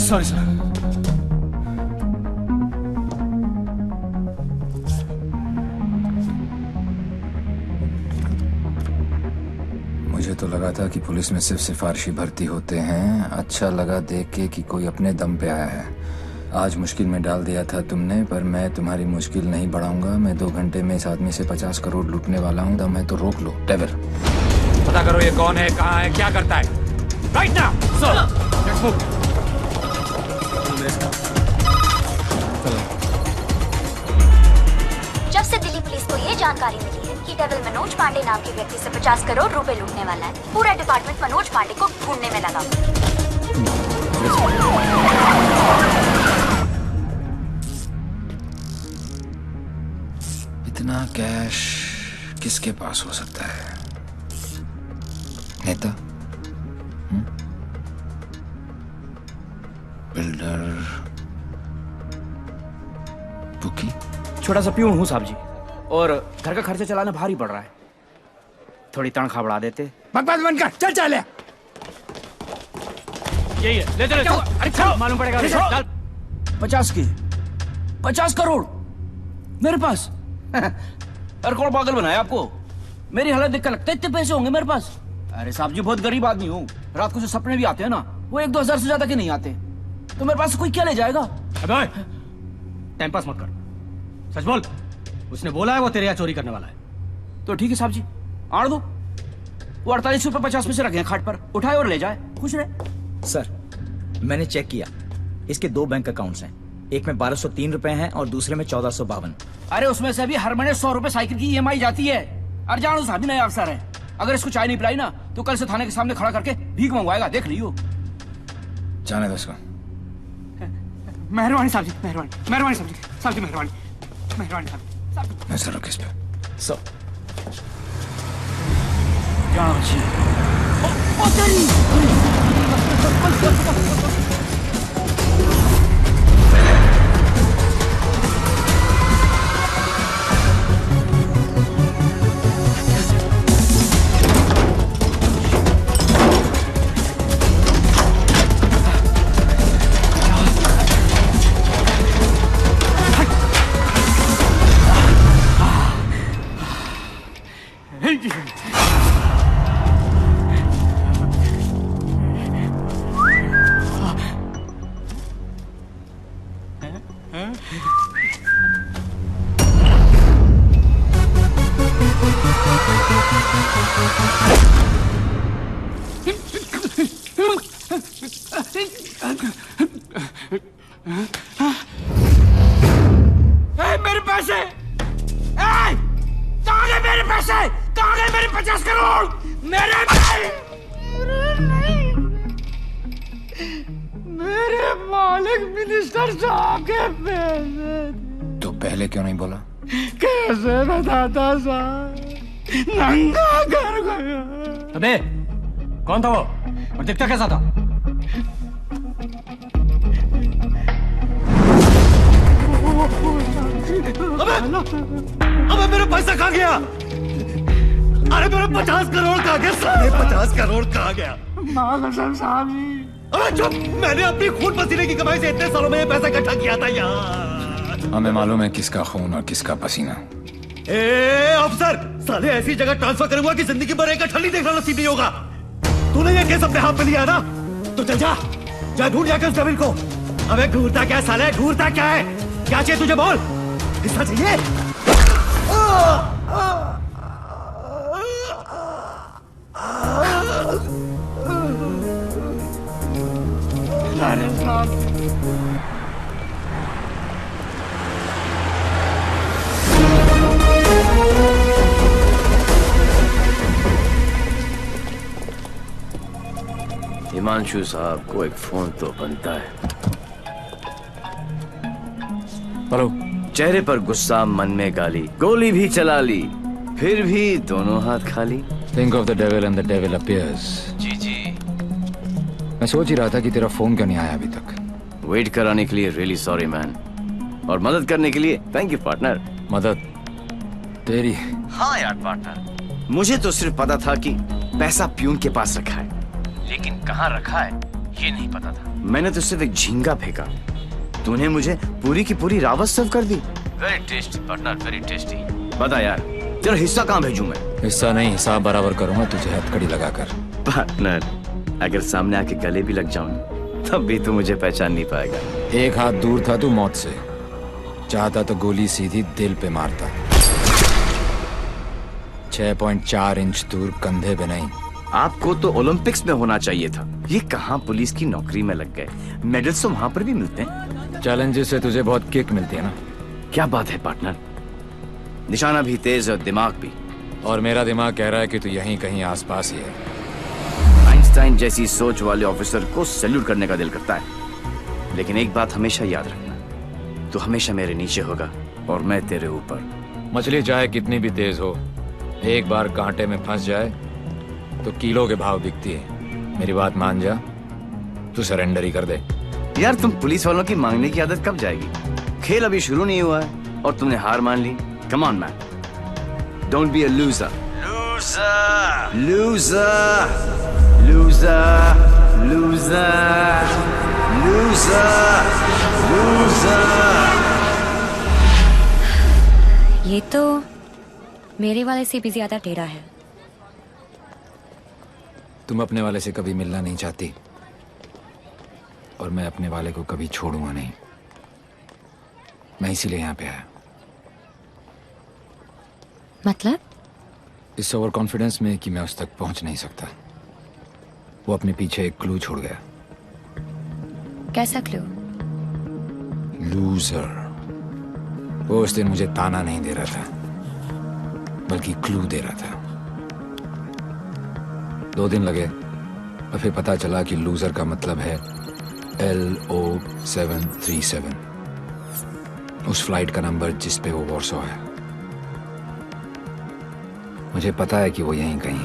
Sorry sir. मुझे तो लगा था कि पुलिस में सिर्फ सिफारिशी भर्ती होते हैं। अच्छा लगा देख के कि कोई अपने दम पे आया है। आज मुश्किल में डाल दिया था तुमने, पर मैं तुम्हारी मुश्किल नहीं बढ़ाऊंगा। मैं 2 घंटे में इस आदमी से 50 करोड़ लूटने वाला हूँ। दम है तो रोक लो। डेविल, पता करो ये कौन है, कहाँ है, क्या करता है। Right now sir, let's move. जब से दिल्ली पुलिस को ये जानकारी मिली है कि डेविल मनोज पांडे नाम के व्यक्ति से 50 करोड़ रुपए लूटने वाला है, पूरा डिपार्टमेंट मनोज पांडे को ढूंढने में लगा। इतना कैश किसके पास हो सकता है? नेता, बिल्डर, बुकी? छोटा सा प्यून हूँ साहब जी, और घर का खर्चा चलाना भारी पड़ रहा है। थोड़ी तनख्वाह बढ़ा देते। बकवास बंद कर, चल चल। यही है, ले चलो। अरे चल, मालूम पड़ेगा। चल। 50 करोड़ मेरे पास। अरे कौन पागल बनाया आपको? मेरी हालत देख कर लगता है इतने पैसे होंगे मेरे पास? अरे साहब जी, बहुत गरीब आदमी हूँ। रात को जो सपने भी आते हैं ना, वो 1-2 हजार से ज्यादा के नहीं आते। तो मेरे पास कोई क्या ले जाएगा? अबे टाइम पास मत कर, सच बोल। उसने बोला है वो तेरे यहाँ चोरी करने वाला है। तो ठीक है साहब जी, आड़ दो। वो 48 रुपए 50 पैसे रखे हैं खाट पर, उठाए और ले जाए, खुश रहे। सर, मैंने चेक किया, इसके 2 बैंक अकाउंट्स हैं। एक में 1203 रुपए हैं और दूसरे में 1452। अरे उसमें से भी हर महीने 100 रुपए साइकिल की EMI जाती है। अरे जानो साहब, नया अफसर है, अगर इसको चाय नहीं पिलाई ना तो कल से थाने के सामने खड़ा करके भीख मंगवाएगा, देख लियो। जाने दो इसको। मेहरबानी साहब जी, मेहरबानी। मेहरबानी साहब जी, साहब जी मेहरबानी। मेहरबानी साहब जी। नजर रखो इस पे। सर, जानो जी। मेरे पैसे! कहाँ गए मेरे पैसे? कहाँ गए मेरे 50 करोड़? मेरे मेरे मालिक मिनिस्टर साहब के पैसे। तो पहले क्यों नहीं बोला? कैसे बताता साहब, नंगा कर गया। अबे कौन था वो, और दिखता कैसा था? अबे मेरा पैसा कहाँ गया? अरे मेरा 50 करोड़ कहाँ गया? साढ़े 50 करोड़ कहाँ गया? माँ कसम साहब जी। अरे चुप, मैंने अपनी खून पसीने की कमाई से इतने सालों में ये पैसा इकट्ठा किया था यार। हमें मालूम है किसका खून और किसका पसीना। अफसर, साले ऐसी जगह ट्रांसफर करूंगा कि जिंदगी भर एक ठंडी देखना नसीब नहीं होगा। तूने ये केस अपने हाथ में लिया ना, तो चल जा ढूंढ जाकर उस डेविल को। अबे ढूंढता क्या साले, ढूंढता क्या है? क्या चाहिए तुझे, बोल। हिस्सा चाहिए? हिमांशु साहब को एक फोन तो बनता है। हेलो। चेहरे पर गुस्सा, मन में गाली, गोली भी चला ली, फिर भी दोनों हाथ खाली। Think of the devil and the devil appears. जी जी। मैं सोच ही रहा था कि तेरा फोन क्यों नहीं आया अभी तक। वेट कराने के लिए रियली सॉरी मैन, और मदद करने के लिए थैंक यू पार्टनर। मदद तेरी? हाँ यार पार्टनर, मुझे तो सिर्फ पता था कि पैसा प्यून के पास रखा है, लेकिन कहाँ रखा है ये नहीं पता था। मैंने तो सिर्फ एक झींगा फेंका, तूने मुझे पूरी की पूरी रावत सर्व कर दी। Very tasty partner, very tasty. बता यार, तेरा हिस्सा कहाँ भेजूं मैं? हिस्सा नहीं, हिसाब बराबर करूंगा तुझे हथकड़ी लगाकर। पार्टनर, अगर सामने आके गले भी लग जाऊं तब भी तू मुझे पहचान नहीं पाएगा। एक हाथ दूर था तू मौत से, चाहता तो गोली सीधी दिल पे मारता। 6.4 इंच दूर, कंधे पे नहीं। आपको तो ओलंपिक्स में होना चाहिए था, ये कहाँ पुलिस की नौकरी में लग गए। मेडल्स तो वहाँ पर भी मिलते हैं। चैलेंजेस से तुझे बहुत किक मिलती है ना। क्या बात है पार्टनर, निशाना भी तेज और दिमाग भी। और मेरा दिमाग कह रहा है कि तू यहीं कहीं आसपास ही है। आइंस्टाइन जैसी सोच वाले ऑफिसर को सैल्यूट करने का दिल करता है, लेकिन एक बात हमेशा याद रखना, तू हमेशा मेरे नीचे होगा और मैं तेरे ऊपर। मछली चाहे कितनी भी तेज हो, एक बार कांटे में फंस जाए तो किलो के भाव बिकती है। मेरी बात मान जा, तू सरेंडर ही कर दे। यार तुम पुलिस वालों की मांगने की आदत कब जाएगी? खेल अभी शुरू नहीं हुआ है और तुमने हार मान ली। Come on man, don't be a loser. Loser loser loser loser loser loser. ये तो मेरे वाले से भी ज्यादा टेढ़ा है। तुम अपने वाले से कभी मिलना नहीं चाहती, और मैं अपने वाले को कभी छोड़ूंगा नहीं। मैं इसीलिए यहाँ पे आया। मतलब? इस ओवर कॉन्फिडेंस में कि मैं उस तक पहुंच नहीं सकता। वो अपने पीछे एक क्लू छोड़ गया। कैसा क्लू? लूजर। वो उस दिन मुझे ताना नहीं दे रहा था, बल्कि क्लू दे रहा था। 2 दिन लगे और फिर पता चला कि लूजर का मतलब है LO737, उस फ्लाइट का नंबर जिस पे वो वॉर्सो है। मुझे पता है कि वो यहीं कहीं है।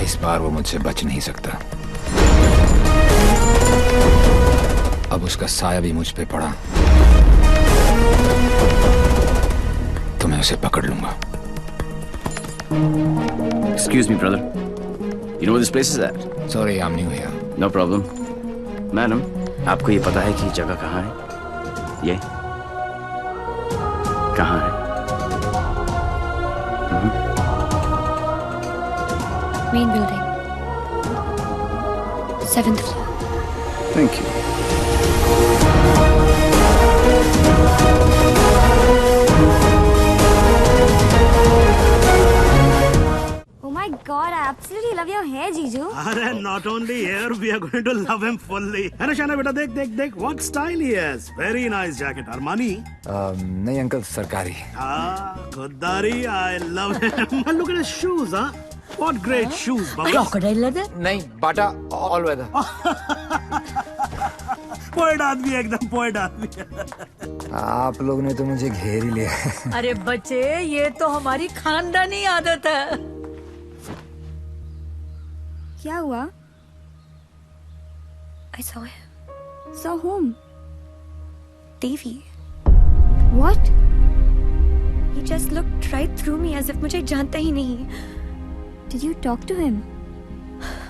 इस बार वो मुझसे बच नहीं सकता। अब उसका साया भी मुझ पे पड़ा तो मैं उसे पकड़ लूंगा। Excuse me, brother. You know where this place is at? Sorry, I'm new here. No problem. Madam, आपको ये पता है कि ये जगह कहाँ है? ये कहाँ है? Main building, 7th floor. Thank you. Oh my God, I absolutely love your hair, Jiju. अरे not only hair, we are going to love him fully. है ना शाना बेटा, देख देख देख, what style he has. Very nice jacket. Armani. नहीं uncle, सरकारी। खुददारी, I love him. And look at his shoes, huh? What great shoes, Baba. Crocodile leather? नहीं, बाटा ऑल वेदर। पोएट आदमी, एकदम पोएट आदमी। आप लोग ने तो मुझे घेर ही लिया। अरे बच्चे, ये तो हमारी खानदानी आदत है। क्या हुआ? I saw him. Saw whom? Devi. What? He just looked right through me as if मुझे जानता ही नहीं। Did you talk to him?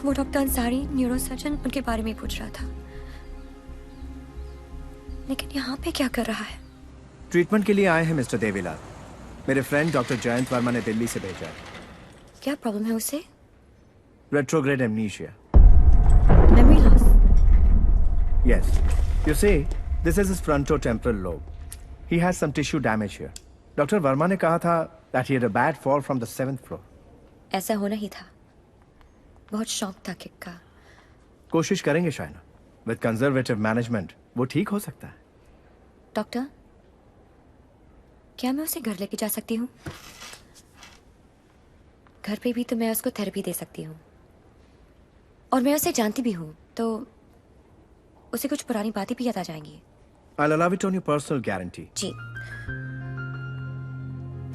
वो डॉक्टर अंसारी, न्यूरोसर्जन, उनके बारे में पूछ रहा था। लेकिन यहाँ पे क्या कर रहा है? ट्रीटमेंट के लिए आए हैं मिस्टर देवीलाल। मेरे फ्रेंड डॉक्टर जयंत वर्मा ने दिल्ली से भेजा है। क्या प्रॉब्लम है उसे? Retrograde amnesia. Memory loss. Yes. You see, this is his frontotemporal lobe. He has some tissue damage here. Dr. Verma ने कहा था that he had a bad fall from the 7th floor. ऐसा होना ही था। बहुत शौक था किक का। कोशिश करेंगे शायना। With conservative management, वो ठीक हो सकता है। डॉक्टर, क्या मैं उसे घर लेके जा सकती हूँ? घर पे भी तो मैं उसको थेरेपी दे सकती हूँ, और मैं उसे जानती भी हूँ, तो उसे कुछ पुरानी बातें भी याद आ जाएंगी। I'll allow it on your personal guarantee. जी।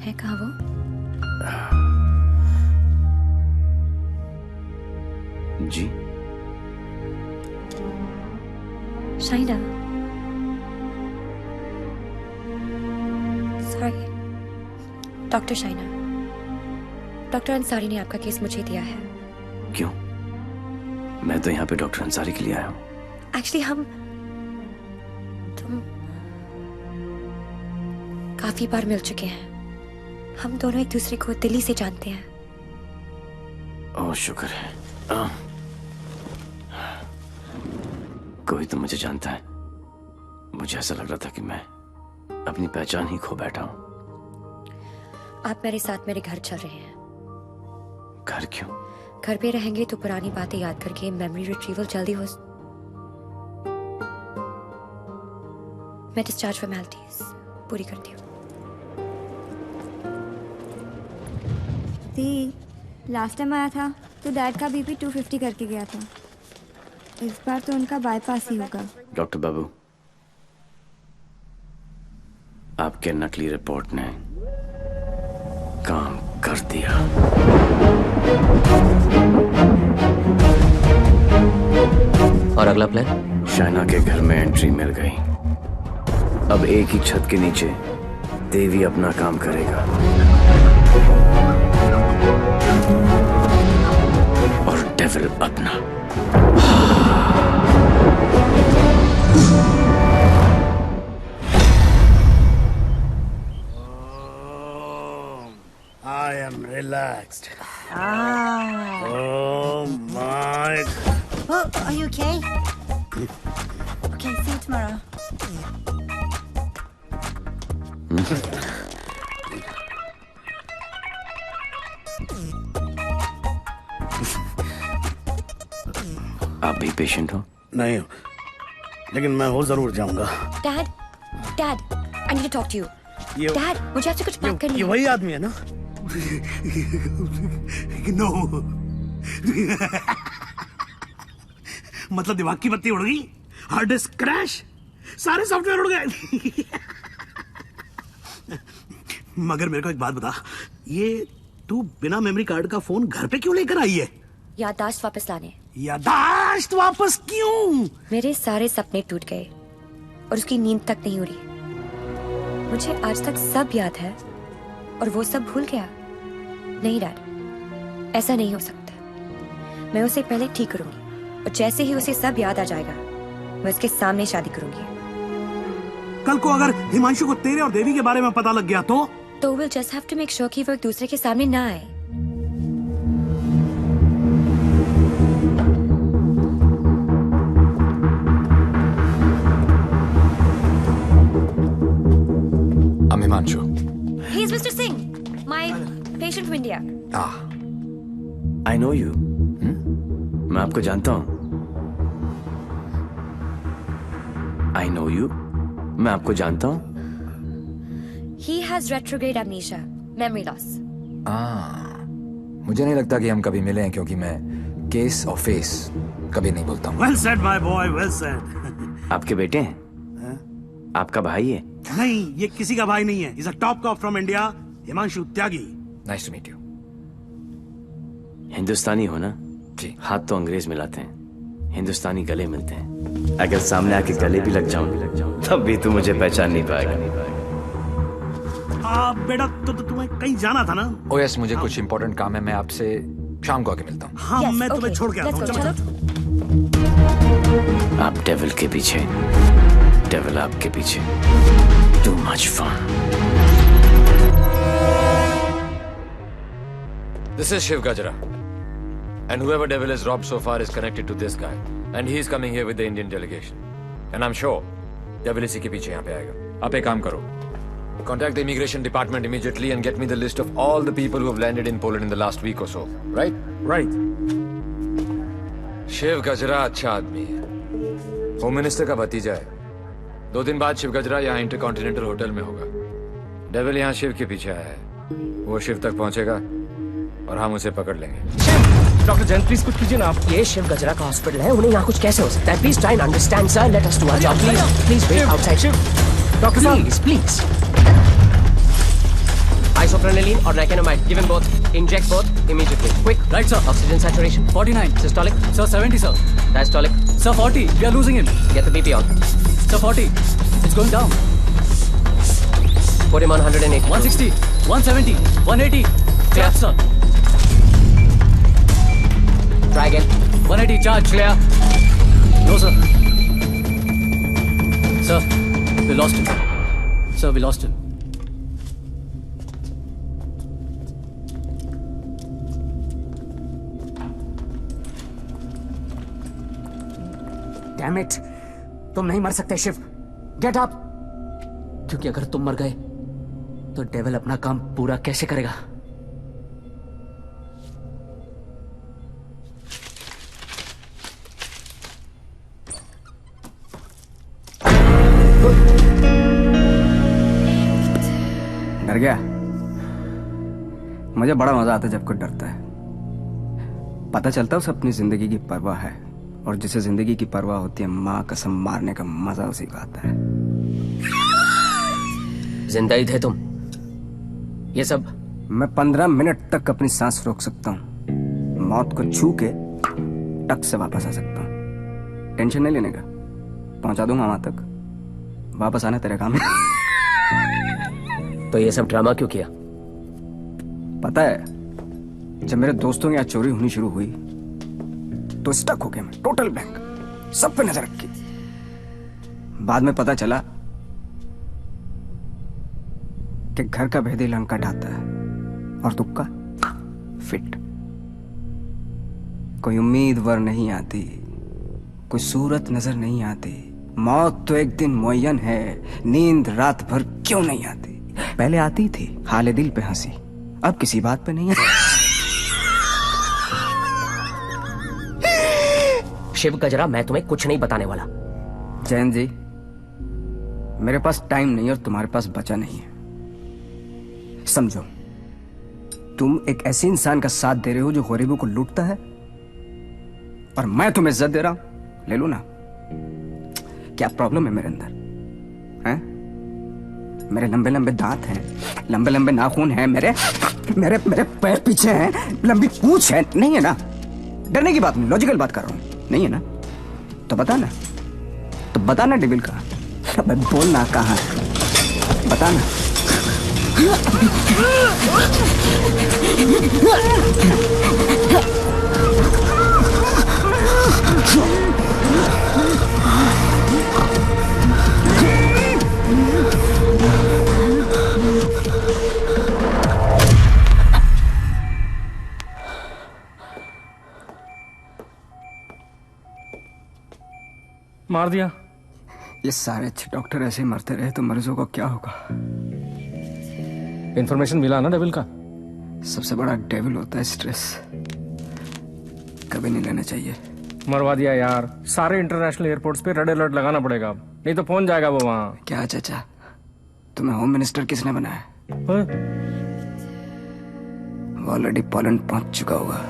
है कहाँ वो? जी। Shaina. Sorry. Doctor Shaina. Doctor Ansari ने आपका केस मुझे दिया है। क्यों? मैं तो यहाँ पे डॉक्टर अंसारी के लिए आया हूँ। एक्चुअली तुम काफी बार मिल चुके हैं। हम दोनों एक दूसरे को दिल्ली से जानते हैं। ओह शुक्र है। कोई तो मुझे जानता है। मुझे ऐसा लग रहा था कि मैं अपनी पहचान ही खो बैठा हूँ। आप मेरे साथ मेरे घर चल रहे हैं। घर क्यों? घर पे रहेंगे तो पुरानी बातें याद करके मेमोरी रिट्रीवल जल्दी हो। मैं डिस्चार्ज फॉर्मेलिटीज पूरी करती हूँ। लास्ट टाइम आया था तो डैड का बीपी 250 करके गया था। इस बार तो उनका बाईपास ही होगा। डॉक्टर बाबू, आपके नकली रिपोर्ट ने काम कर दिया। और अगला प्लान? शाइना के घर में एंट्री मिल गई। अब एक ही छत के नीचे देवी अपना काम करेगा और डेविल अपना। I am relaxed. Oh my. Oh, are you okay? Okay, see you tomorrow. आप भी पेशेंट हो? नहीं हो, लेकिन मैं हो जरूर जाऊंगा। Dad, dad, I need to talk to you. Dad, मुझे आपसे कुछ बात करनी है। ये वही आदमी है ना? नो। मतलब दिमाग की बत्ती उड़ गई, हार्ड डिस्क क्रैश, सारे सॉफ्टवेयर उड़ गए। मगर मेरे को एक बात बता, ये तू बिना मेमोरी कार्ड का फोन घर पे क्यों लेकर आई है? याददाश्त वापस लाने। याददाश्त वापस क्यों? मेरे सारे सपने टूट गए और उसकी नींद तक नहीं उड़ी। मुझे आज तक सब याद है और वो सब भूल गया। नहीं डैड, ऐसा नहीं हो सकता। मैं उसे पहले ठीक करूंगी और जैसे ही उसे सब याद आ जाएगा मैं उसके सामने शादी करूंगी। कल को अगर हिमांशु को तेरे और देवी के बारे में पता लग गया तो we'll just have to make sure कि वो एक दूसरे के सामने ना आए। I'm Himanshu. He's Mr. Singh, my patient from India. I know you. मैं आपको जानता हूँ। I know you. मैं आपको जानता हूँ। He has retrograde amnesia, memory loss. मुझे नहीं लगता कि हम कभी मिले हैं, क्योंकि मैं केस और फेस कभी नहीं बोलता हूँ। Well said, my boy, well said. आपके बेटे हैं? आपका भाई है? नहीं, ये किसी का भाई नहीं है। He's a top cop from India, Himanshu Tyagi. Nice to meet you. हिंदुस्तानी हो ना? जी। हाथ तो अंग्रेज मिलाते हैं, हिंदुस्तानी गले मिलते हैं। अगर सामने आके गले भी लग जाऊं तब भी तू मुझे पहचान नहीं पाएगा। बेटा तो तुम्हें कहीं जाना था ना? Oh yes, मुझे कुछ इम्पोर्टेंट काम है। मैं आपसे शाम को आके मिलता हूँ। हाँ, मैं तुम्हें छोड़ के आता हूँ। चलो। आप डेविल के पीछे, डेविल आपके पीछे। तुम much fun. This is Shiv Gajra. And whoever devil is robbed so far is connected to this guy. And he is coming here with the Indian delegation. And I'm sure devil इसी के पीछे यहाँ पे आएगा. आप एक काम करो. Contact the immigration department immediately and get me the list of all the people who have landed in Poland in the last week or so. Right? Right. Shiv गजरा अच्छा आदमी है. होम मिनिस्टर का भतीजा है. 2 दिन बाद शिव गजरा यहाँ इंटरकॉन्टिनेंटल होटल में होगा. डेविल यहाँ शिव के पीछे आया है. वो शिव तक पहुंचेगा और हम उसे पकड़ लेंगे. डॉक्टर जैन प्लीज कुछ कीजिए ना आप. ये शिव गजरा का हॉस्पिटल है, उन्हें यहाँ कुछ कैसे हो सकता है? Please try and understand sir. Let us do our job. Please wait outside. Doctor साहब please. Isoprenylene or nicotinamide. Give him both. Inject both immediately. Quick. Right, sir. Oxygen saturation 49. Systolic. Sir, 70, sir. Diastolic. Sir, 40. We are losing him. Get the BP on. Sir, 40. It's going down. Put him on 180. 160. 170. 180. Clear, sir. Try again. 180. Charge. Clear. No, sir. Sir, we lost him. Sir, we lost him. Damn it! तुम नहीं मर सकते Shiv. Get up! क्योंकि अगर तुम मर गए तो डेविल अपना काम पूरा कैसे करेगा? डर गया? मुझे बड़ा मजा आता है जब कोई डरता है. पता चलता है उसे अपनी जिंदगी की परवाह है, और जिसे जिंदगी की परवाह होती है माँ कसम मारने का मजा उसी को आता है. जिंदा ही थे तुम. ये सब मैं 15 मिनट तक अपनी सांस रोक सकता हूँ. मौत को छू के टक से वापस आ सकता हूँ. टेंशन नहीं लेने का, पहुंचा दूंगा वहां तक. वापस आना तेरे काम है. तो ये सब ड्रामा क्यों किया? पता है, जब मेरे दोस्तों की यहाँ चोरी होनी शुरू हुई तो स्टक हो गया मैं. टोटल बैंक, सब पे नजर रखी. बाद में पता चला कि घर का भेदी लंका ढाता है और तुक्का फिट. कोई उम्मीद वर नहीं आती, कोई सूरत नजर नहीं आती. मौत तो एक दिन मुअय्यन है, नींद रात भर क्यों नहीं आती. पहले आती थी हाले दिल पे हंसी, अब किसी बात पे नहीं आती. शिव गजरा, मैं तुम्हें कुछ नहीं बताने वाला. जैन जी, मेरे पास टाइम नहीं और तुम्हारे पास बचा नहीं है. समझो, तुम एक ऐसे इंसान का साथ दे रहे हो जो गरीबों को लूटता है, और मैं तुम्हें इज्जत दे रहा हूं. ले लो ना. क्या प्रॉब्लम है मेरे अंदर? हैं? मेरे लंबे लंबे दांत हैं, लंबे लंबे नाखून हैं, मेरे मेरे मेरे पैर पीछे हैं, लंबी पूंछ है. नहीं है ना? डरने की बात नहीं, लॉजिकल बात कर रहा हूं. नहीं है ना? तो बताना. तो बताना डेविल कहाँ. अबे बोलना कहाँ है, बताना. मार दिया. ये सारे अच्छे डॉक्टर ऐसे ही मरते रहे तो मरीजों को क्या होगा? इन्फॉर्मेशन मिला ना डेविल का? सबसे बड़ा डेविल होता है स्ट्रेस. कभी नहीं लेना चाहिए. मरवा दिया यार. सारे इंटरनेशनल एयरपोर्ट्स पे रेड अलर्ट लगाना पड़ेगा अब, नहीं तो पहुंच जाएगा वो वहां. क्या चाचा, तुम्हें होम मिनिस्टर किसने बनाया? वो ऑलरेडी पोलैंड पहुंच चुका होगा.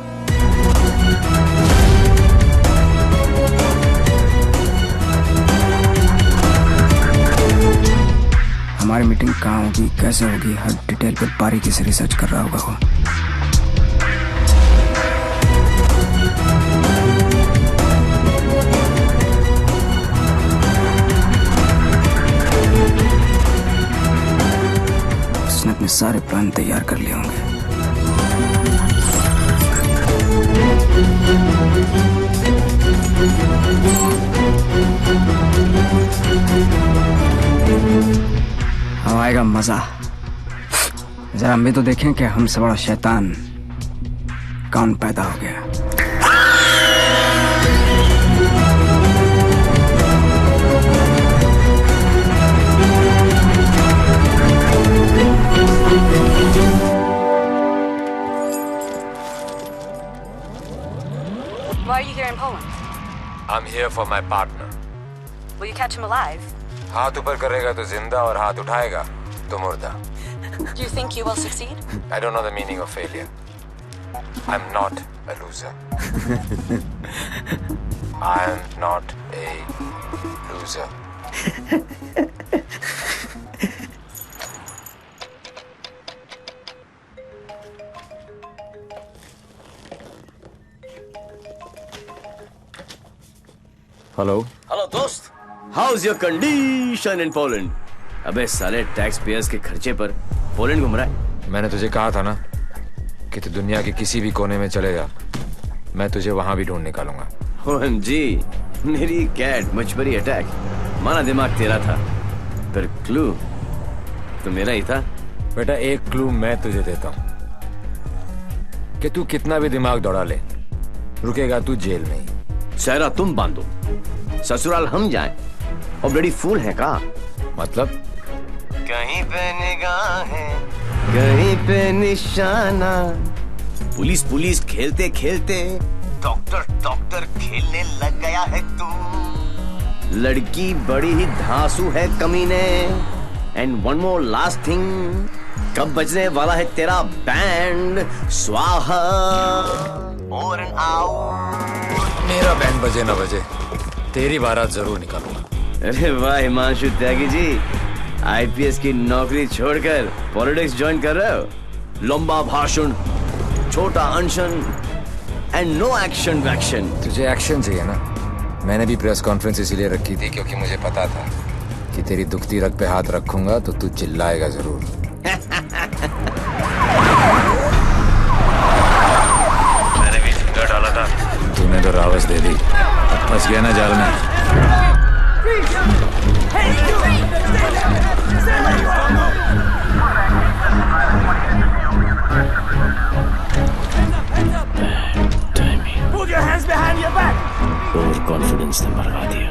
हमारी मीटिंग कहाँ होगी, कैसे होगी, हर डिटेल पर बारीकी से रिसर्च कर रहा होगा वो. उसने अपने सारे प्लान तैयार कर लिए होंगे. अब आएगा मजा। जरा हम भी तो देखें कि हमसे बड़ा शैतान कौन पैदा हो गया। Why are you here in Poland? I'm here for my partner. Will you catch him alive? हाथ ऊपर करेगा तो जिंदा और हाथ उठाएगा तो मुर्दा. Do you think you will succeed? I don't know the meaning of failure. I'm not a loser. I'm not a loser. Hello hello दोस्त, how's your condition in Poland? अबे साले टैक्स पेयर्स के खर्चे पर पोलैंड घूम रहा है। मैंने तुझे कहा था ना कि तू दुनिया के किसी भी कोने में चले जा, मैं तुझे वहां भी ढूंढ निकालूंगा। OMG, मेरी कैट मछबरी अटैक। माना दिमाग तेरा था, पर क्लू तो मेरा ही था। बेटा एक क्लू मैं तुझे देता हूं कि तू कितना भी दिमाग दौड़ा ले, रुकेगा तू जेल में ही। सहरा तुम बांधो, ससुराल हम जाएं, और ब्लडी फूल है का? मतलब कहीं पे निगाहें, कहीं पे निशाना। पुलिस पुलिस खेलते खेलते डॉक्टर डॉक्टर खेलने लग गया है तू। लड़की बड़ी ही धांसू है कमीने। And one more last thing, कब बजने वाला है तेरा बैंड? स्वाहा और एन आउट। मेरा बैंड बजे ना बजे, तेरी बारात जरूर निकालूंगा। अरे वाह हिमांशु त्यागी जी, IPS की नौकरी छोड़कर पॉलिटिक्स ज्वाइन कर रहे हो? लंबा भाषण, छोटा अनशन एंड नो एक्शन वैक्शन। तुझे एक्शन चाहिए ना? मैंने भी प्रेस कॉन्फ्रेंस इसीलिए रखी थी क्योंकि मुझे पता था कि तेरी दुखती रग पे हाथ रखूंगा तो तू चिल्लाएगा जरूर। मैंने भी फिंगर डाला था, तूने तो रावस दे दी। अब फंस गया ना जाल में। Put your hands behind your back. Over confidence ने मरवा दिया।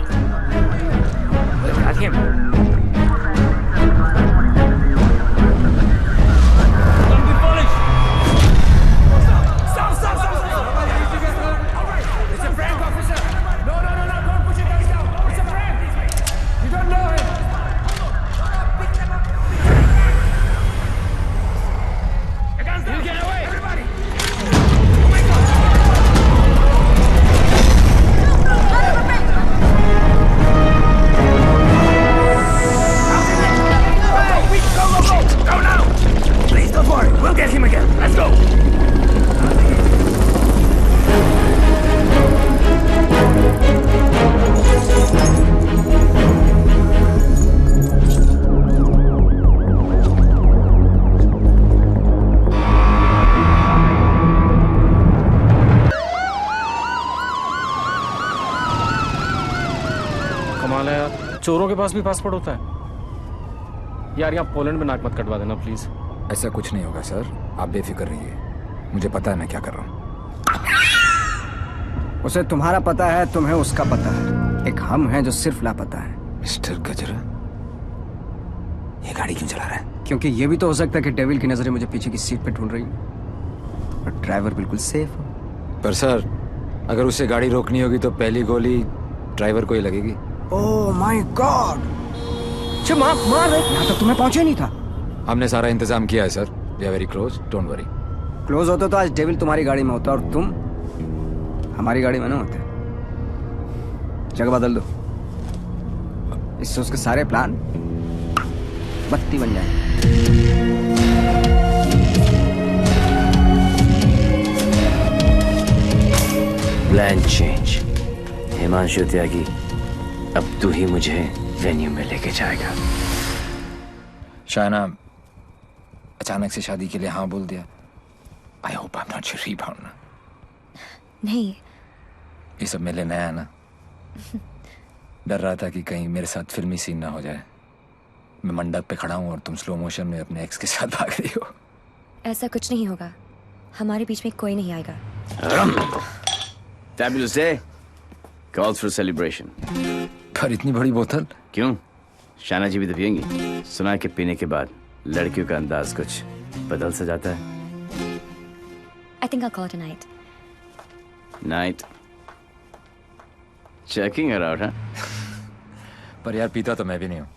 चोरों के पास भी पासपोर्ट होता है यार। यहाँ पोलैंड में नाक मत कटवा देना प्लीज। ऐसा कुछ नहीं होगा सर, आप बेफिक्र रहिए, मुझे पता है मैं क्या कर रहा हूँ। उसे तुम्हारा पता है, तुम्हें उसका पता है। एक हम हैं जो सिर्फ लापता है। मिस्टर गजरा, ये गाड़ी क्यों चला रहा है? क्योंकि ये भी तो हो सकता है कि डेविल की नजरें मुझे पीछे की सीट पे ढूंढ रही हैं और ड्राइवर बिल्कुल सेफ हो। पर सर, अगर उसे गाड़ी रोकनी होगी तो पहली गोली ड्राइवर को ही लगेगी। Oh my God! मार यहाँ तक तुम्हें पहुंचे नहीं था। हमने सारा इंतजाम किया है sir. We are very close, don't worry. Close होते तो आज डेविल तुम्हारी गाड़ी में होता और तुम हमारी गाड़ी में ना होते। जगह बदल दो, इससे उसके सारे प्लान बत्ती बन जाएंगे। Plan change. हिमांशु त्यागी, अब तू ही मुझे वेन्यू में लेके जाएगा। शायना, अचानक से शादी के लिए हाँ बोल दिया। I hope I am not your rebound ना। नहीं, ये सब मेरे लिए नया है ना। डर रहा था कि कहीं मेरे साथ फिल्मी सीन ना हो जाए। मैं मंडप पे खड़ा हूँ और तुम स्लो मोशन में अपने एक्स के साथ भाग रही हो। ऐसा कुछ नहीं होगा, हमारे बीच में कोई नहीं आएगा। Fabulous day. Calls for celebration. पर इतनी बड़ी बोतल क्यों? शाना जी भी तो पियेंगी। सुना कि पीने के बाद लड़कियों का अंदाज कुछ बदल सा जाता है। I think I'll call it a night. Night. Checking her out, huh? पर यार पीता तो मैं भी नहीं हूँ।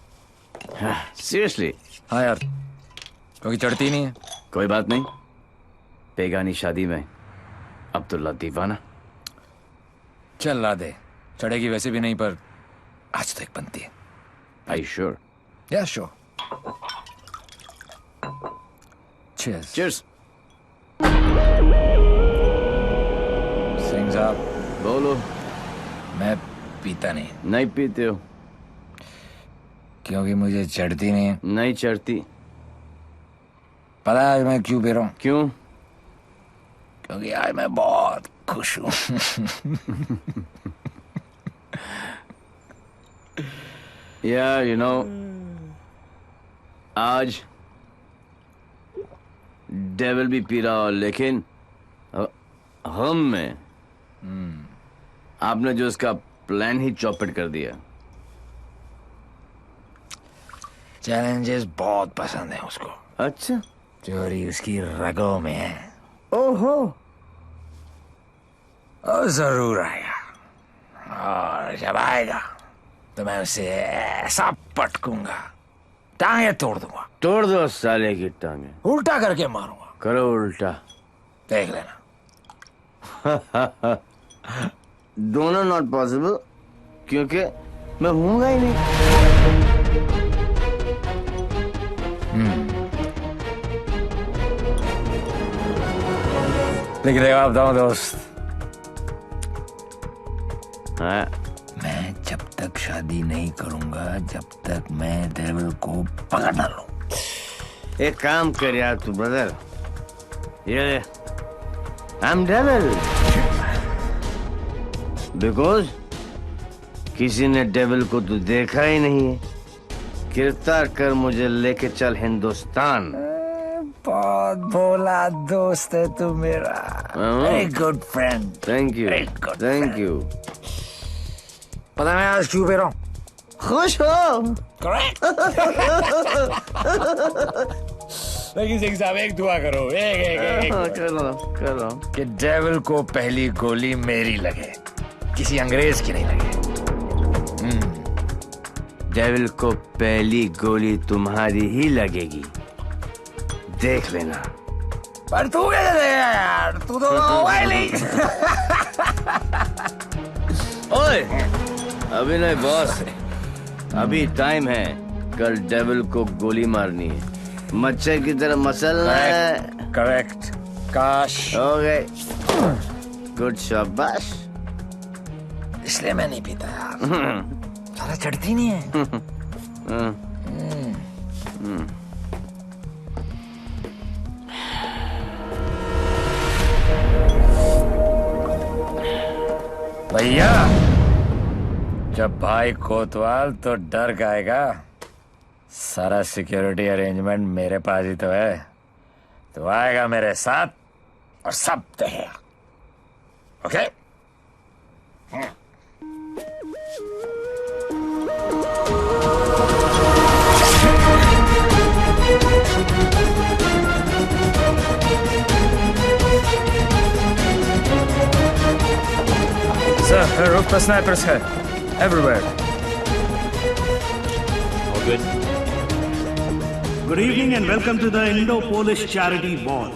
Seriously? हाँ यार, क्योंकि चढ़ती नहीं है। कोई बात नहीं, बेगानी शादी में अब्दुल्ला दीवाना। चल ला दे, चढ़ेगी वैसे भी नहीं, पर आज तो एक बनती है। Are you sure? Yeah, sure. Cheers. Cheers. Singh साहब बोलो। मैं पीता नहीं। नहीं पीते हो? क्योंकि मुझे चढ़ती नहीं है। नहीं चढ़ती। पता है मैं क्यों पी रहा हूँ? क्यों? क्योंकि आज मैं बहुत खुश हूँ। Yeah, you know, आज डेविल भी पी रहा हो, लेकिन हम में आपने जो उसका प्लान ही चौपट कर दिया। चैलेंजेस बहुत पसंद है उसको। अच्छा, चोरी उसकी रगों में है। ओहो, और जरूर आएगा, और जब आएगा तो मैं उसे ऐसा पटकूंगा, टांगे तोड़ दूंगा। तोड़ दो साले की टांगे। उल्टा करके मारूंगा। करो उल्टा, देख लेना। दोनों नॉट पॉसिबल, क्योंकि मैं हूंगा ही नहीं। लेकिन एक बात बताऊं दोस्त, हाँ, मैं जब तक शादी नहीं करूंगा जब तक मैं डेविल को पकड़ ना लूं। एक काम कर यार तू ब्रदर, ये आई एम डेविल बिकॉज किसी ने डेविल को तो देखा ही नहीं है। गिरफ्तार कर मुझे लेके चल हिंदुस्तान। बहुत भोला दोस्त है तू मेरा। Very good friend. Thank you, thank you. पता है मैं आज क्यों पी रहा हूँ? खुश हो? करेक्ट। लेकिन सिंह साहब एक दुआ करो, एक करो कि डेविल को पहली गोली मेरी लगे, किसी अंग्रेज की नहीं लगे। डेविल को पहली गोली तुम्हारी ही लगेगी, देख लेना। पर तू कैसे देगा यार, तू तो मोबाइल ही। ओए, अभी नहीं बॉस, अभी टाइम है। कल डेविल को गोली मारनी है, मच्छर की तरह मसलना है। करेक्ट। काश हो गए। गुड शाबाश। इसलिए मैं नहीं पीता यार, सारा चढ़ती नहीं है। भैया, जब भाई कोतवाल तो डर गाएगा। सारा सिक्योरिटी अरेंजमेंट मेरे पास ही तो है, तो आएगा मेरे साथ और सब देखेगा। ओके? Sir, roof पर snipers है, everywhere. All good. Good evening and welcome to the Indo-Polish Charity Ball.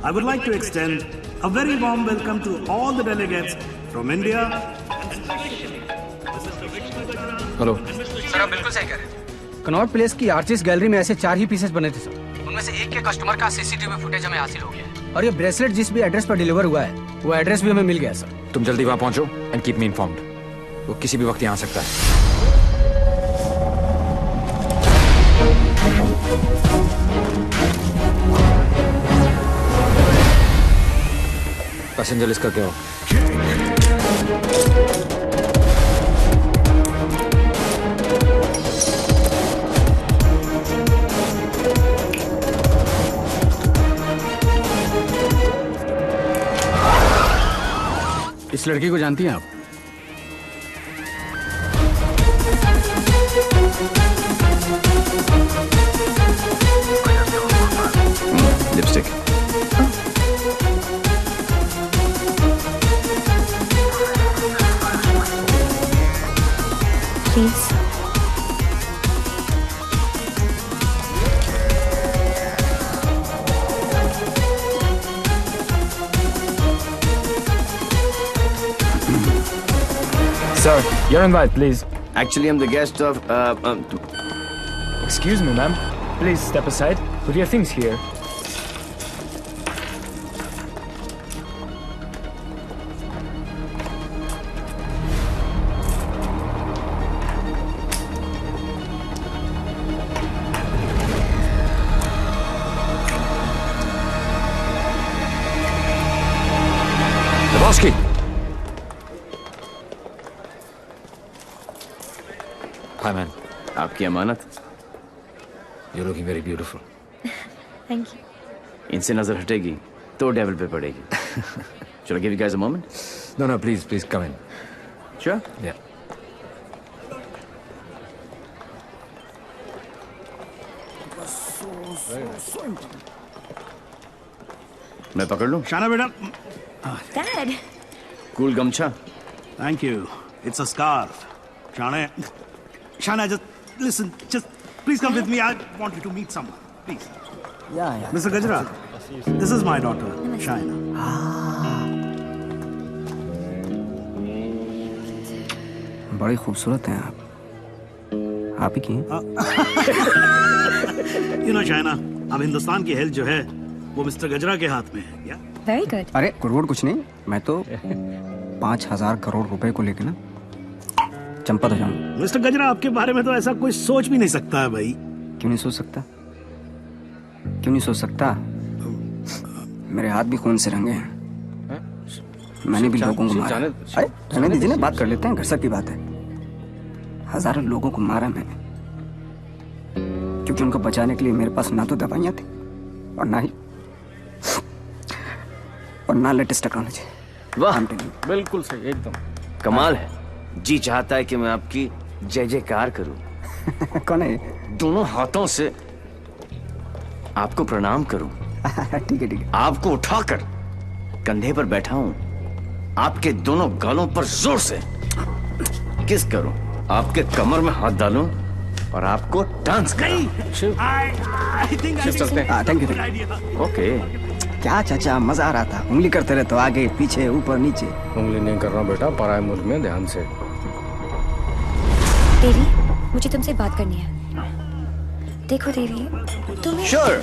I would like to extend a very warm welcome to all the delegates from India. Hello sir, आप बिल्कुल सही कह रहे हैं। Connaught place की artist gallery में ऐसे 4 ही pieces बने थे सर। उनमें से एक के कस्टमर का सीसीटीवी फुटेज हमें हासिल हो गया, और ये ब्रेसलेट जिस भी एड्रेस पर डिलीवर हुआ है वो एड्रेस भी हमें मिल गया सर। तुम जल्दी वहां पहुंचो एंड कीप मी इन्फॉर्म्ड। वो किसी भी वक्त यहाँ आ सकता है। पैसेंजर लिस्ट करके आओ। इस लड़की को जानती हैं आप? Lipstick. Please. Sir, your invite, please. Actually, I'm the guest of. Excuse me, ma'am. Please step aside. Put your things here. Lebowski. Hi, man. आपकी अमानत। You're looking very beautiful. Thank you. इनसे नजर हटेगी तो डेविल पे पड़ेगी। Shall I give you guys a moment? No, no, please come in. Sure? Yeah. मैं पकड़ लूं? शाना बेटा। Dad. कूल गमछा। Thank you. It's a scarf. Shana, just listen. Just please come with me. I want you to meet someone. Please. Yeah. Mr. Gajra, this is my daughter, Shaina. बड़ी खूबसूरत हैं आप ही की हैं? You know, Shaina, अब हिंदुस्तान की health जो है वो मिस्टर गजरा के हाथ में है। क्या? Very good. अरे गुड़गुड़ कुछ नहीं, मैं तो 5,000 करोड़ रुपए को लेकर ना चंपा तो जाऊंगा। मिस्टर गजरा, आपके बारे में तो ऐसा कोई सोच भी नहीं सकता है भाई। क्यों नहीं सोच सकता? क्यों नहीं सोच सकता? मेरे हाथ भी खून से रंगे हैं। मैंने भी लोगों को मारा। अरे रहने दीजिए ना, बात कर लेते हैं, घर सब की बात है। हजारों लोगों को मारा मैंने, क्योंकि उनको बचाने के लिए मेरे पास ना तो दवाइयां थी और ना लेटेस्ट टेक्नोलॉजी। वाह, बिल्कुल सही, एकदम कमाल है। जी चाहता है कि मैं आपकी जय जयकार करूं। कौन है? दोनों हाथों से आपको प्रणाम करूं। ठीक है। आपको उठाकर कंधे पर बैठा हूं, आपके दोनों गालों पर जोर से किस करूं, आपके कमर में हाथ डालूं और आपको डांस कराऊं। Thank you. ओके। क्या चाचा, मजा आ रहा था। उंगली करते रहे तो आगे पीछे ऊपर नीचे। उंगली नहीं करना बेटा, पराये मुल्क में ध्यान से। देवी, मुझे तुमसे बात करनी है। देखो देवी, तुम्हें। Sure.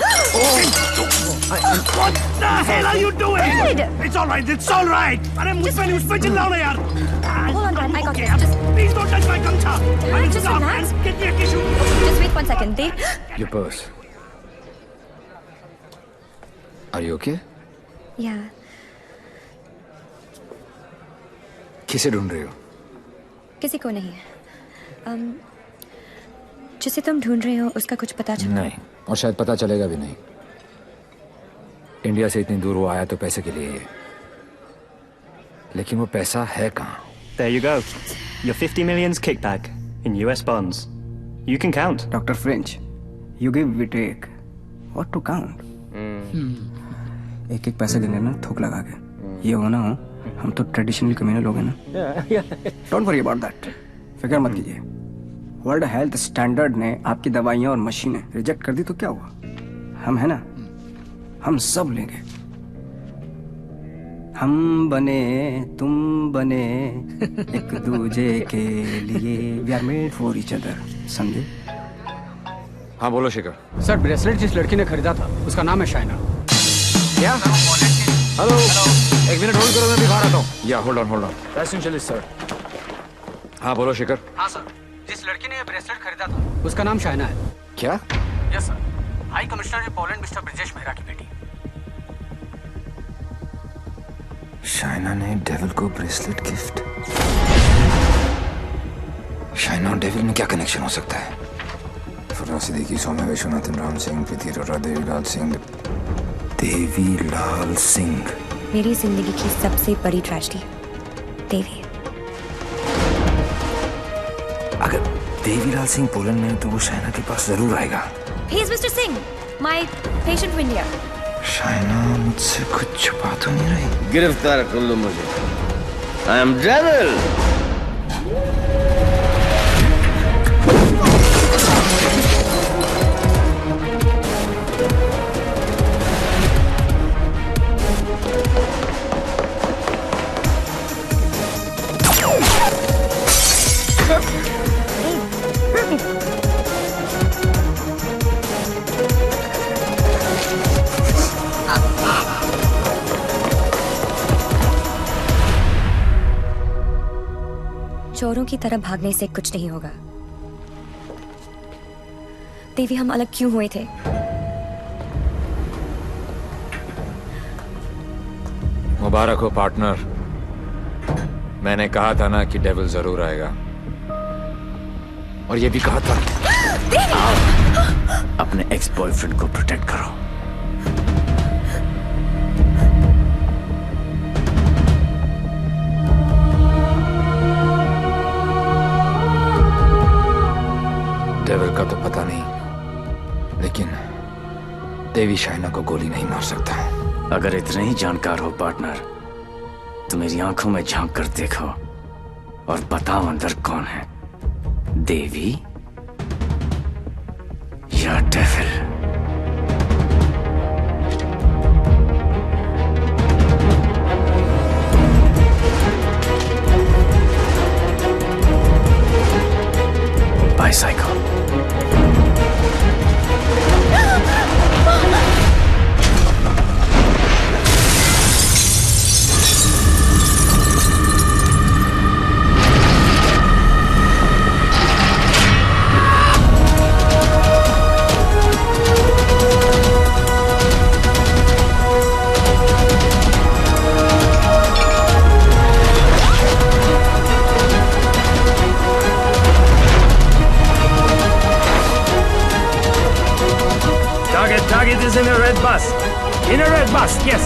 What the hell are you doing? Dad! It's all right. It's all right. अरे मुझ पे चिल्लाओ ना यार। Hold on, Dad. I got this. Just please don't touch my gamcha. just relax. Get me a tissue. Just wait 1 second. Dev. Your purse. Are you okay? Yeah. किसे ढूंढ रही हो? किसी को नहीं। जिसे तुम ढूंढ रहे हो उसका कुछ पता चला? नहीं, और शायद पता चलेगा भी नहीं। इंडिया से इतनी दूर वो आया तो पैसे के लिए ही है, लेकिन वो पैसा है कहाँ? There you go. Your 50 million's kickback in US bonds. You can count. Dr. French, you give, we take. What to count? एक पैसे गिने ना थूक लगा के। ये हो ना हो, हम तो ट्रेडिशनल कम्युनल लोग हैं ना। Don't worry about that. फिक्र मत कीजिए। वर्ल्ड हेल्थ स्टैंडर्ड ने आपकी दवाइयाँ और मशीनें रिजेक्ट कर दी तो क्या हुआ? हम है ना, हम सब लेंगे। हम बने तुम बने एक दूजे के लिए, we are made for each other. समझे? हाँ बोलो शिखर। सर, ब्रेसलेट जिस लड़की ने खरीदा था उसका नाम है शाइना। क्या? हेलो, एक मिनट होल्ड करो, मैं भी बाहर आता हूँ। या होल्ड ऑन। Essentially sir. हाँ बोलो शिखर। हाँ सर, जिस लड़की ने ये ब्रेसलेट खरीदा था उसका नाम शाइना है। क्या? Yes sir, high commissioner in Poland mister Brijesh Mehra की बेटी। शाइना ने डेविल को ब्रेसलेट गिफ्ट। शाइना और डेविल में क्या कनेक्शन हो सकता है? फुर्रा सिद्दीकी, सौम्या विश्वनाथन, राम सिंह, प्रीति अरोड़ा, देवीलाल सिंह। देवीलाल सिंह मेरी जिंदगी की सबसे बड़ी ट्रेजेडी। देवी। अगर देवीलाल सिंह पोलैंड में है तो वो शायना के पास जरूर आएगा। He is Mr. Singh, my patient from India. Shaina मुझसे कुछ छुपा तो नहीं रही? गिरफ्तार कर लो मुझे। I am devil. चोरों की तरह भागने से कुछ नहीं होगा। देवी, हम अलग क्यों हुए थे? मुबारक हो पार्टनर। मैंने कहा था ना कि डेविल जरूर आएगा, और ये भी कहा था। अपने एक्स बॉयफ्रेंड को प्रोटेक्ट करो। डेविल का तो पता नहीं, लेकिन देवी शाइना को गोली नहीं मार सकता। अगर इतने ही जानकार हो पार्टनर, तो मेरी आंखों में झांक कर देखो और बताओ अंदर कौन है, देवी या devil? Psycho. Target is in a red bus. In a red bus, yes.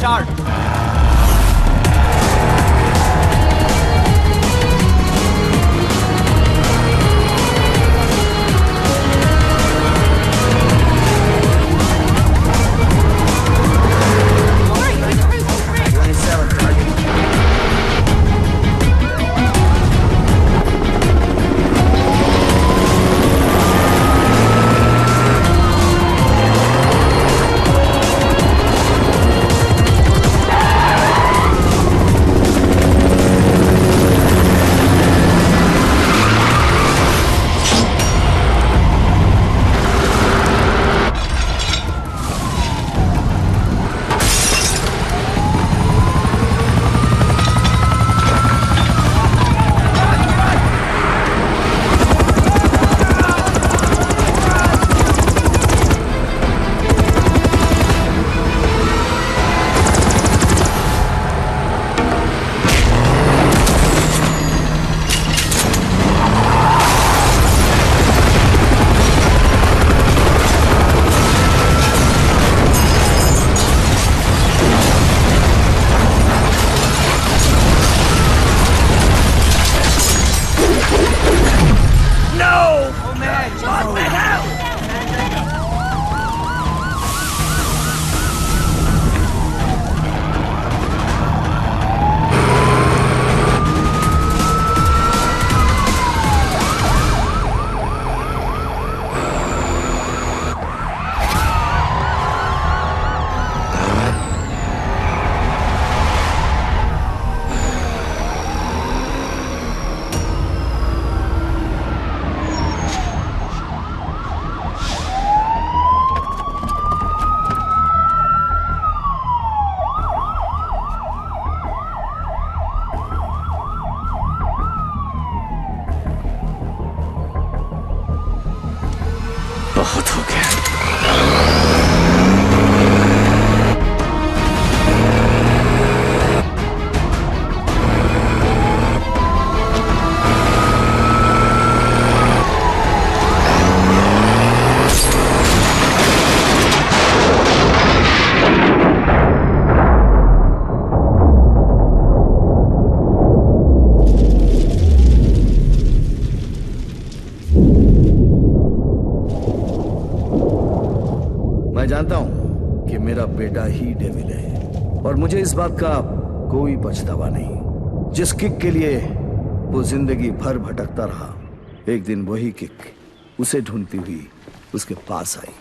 Start. बहुत हो गया। मैं जानता हूं कि मेरा बेटा ही डेविल है और मुझे इस बात का कोई पछतावा नहीं। जिस किक के लिए वो जिंदगी भर भटकता रहा, एक दिन वही किक उसे ढूंढती हुई उसके पास आई।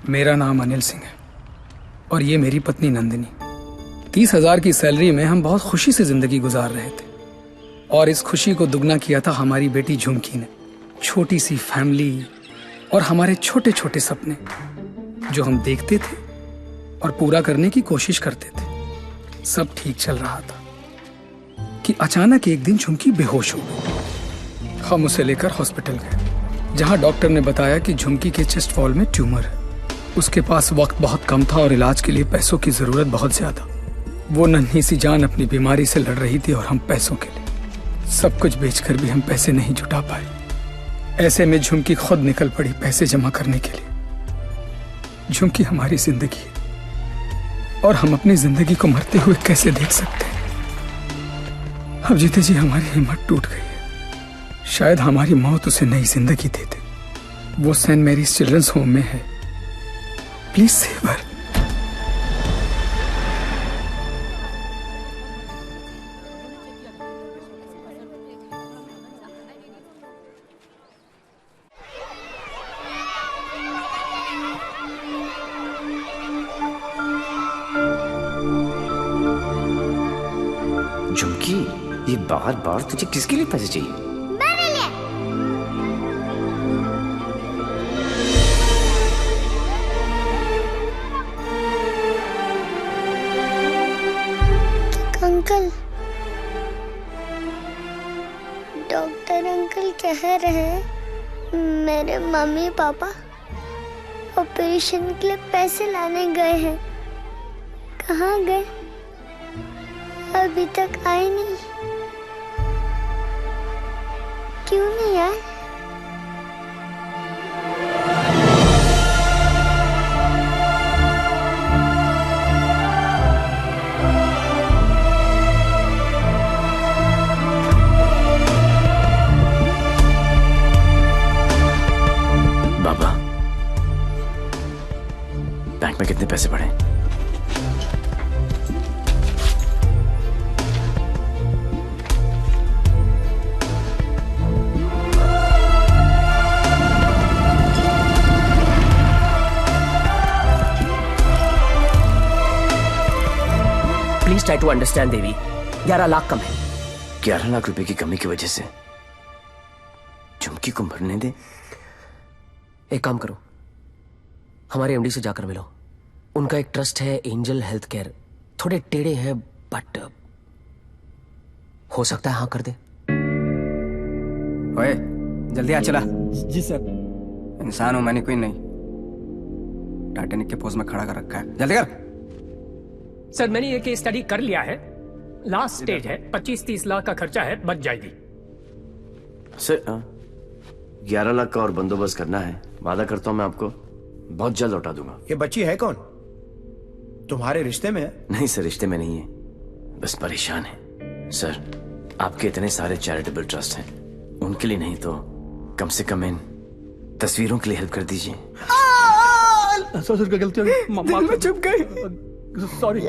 मेरा नाम अनिल सिंह है और ये मेरी पत्नी नंदिनी। 30,000 की सैलरी में हम बहुत खुशी से जिंदगी गुजार रहे थे और इस खुशी को दुगना किया था हमारी बेटी झुमकी ने। छोटी सी फैमिली और हमारे छोटे छोटे सपने जो हम देखते थे और पूरा करने की कोशिश करते थे। सब ठीक चल रहा था कि अचानक एक दिन झुमकी बेहोश हो गई। हम उसे लेकर हॉस्पिटल गए जहां डॉक्टर ने बताया कि झुमकी के चेस्ट वॉल में ट्यूमर है। उसके पास वक्त बहुत कम था और इलाज के लिए पैसों की जरूरत बहुत ज्यादा। वो नन्ही सी जान अपनी बीमारी से लड़ रही थी और हम पैसों के लिए सब कुछ बेचकर भी हम पैसे नहीं जुटा पाए। ऐसे में झुमकी खुद निकल पड़ी पैसे जमा करने के लिए। झुमकी हमारी जिंदगी है और हम अपनी जिंदगी को मरते हुए कैसे देख सकते हैं। अब जीते जी हमारी हिम्मत टूट गई है। शायद हमारी मौत उसे नई जिंदगी दे दे। वो सेंट मैरीज चिल्ड्रंस होम में है। Please save her. झुमकी, ये बार बार तुझे किसके लिए पैसे चाहिए? अंकल, डॉक्टर अंकल कह रहे हैं मेरे मम्मी पापा ऑपरेशन के लिए पैसे लाने गए हैं। कहाँ गए? अभी तक आए नहीं। क्यों नहीं आए? बाबा, बैंक में कितने पैसे पड़े? प्लीज ट्राई टू अंडरस्टैंड देवी, 11 लाख कम है। 11 लाख रुपए की कमी की वजह से चुमकी को मरने दे? एक काम करो, हमारे एमडी से जाकर मिलो। उनका एक ट्रस्ट है एंजल हेल्थ केयर, थोड़े टेढ़े हैं बट हो सकता है हाँ कर दे। ओए जल्दी आ चला। जी सर। इंसान हूं मैंने, कोई नहीं। टाइटैनिक के पोज में खड़ा कर रखा है, जल्दी कर। सर मैंने ये केस स्टडी कर लिया है, लास्ट स्टेज है, 25-30 लाख का खर्चा है, बच जाएगी। सर 11 लाख का और बंदोबस्त करना है, वादा करता हूं मैं आपको बहुत जल्द लौटा दूंगा। ये बच्ची है कौन? तुम्हारे रिश्ते में है? नहीं सर, रिश्ते में नहीं है, बस परेशान है। सर आपके इतने सारे चैरिटेबल ट्रस्ट हैं, उनके लिए नहीं तो कम से कम इन तस्वीरों के लिए हेल्प कर दीजिए। सर का गलती हो गई, दिल में चुप गई। सॉरी।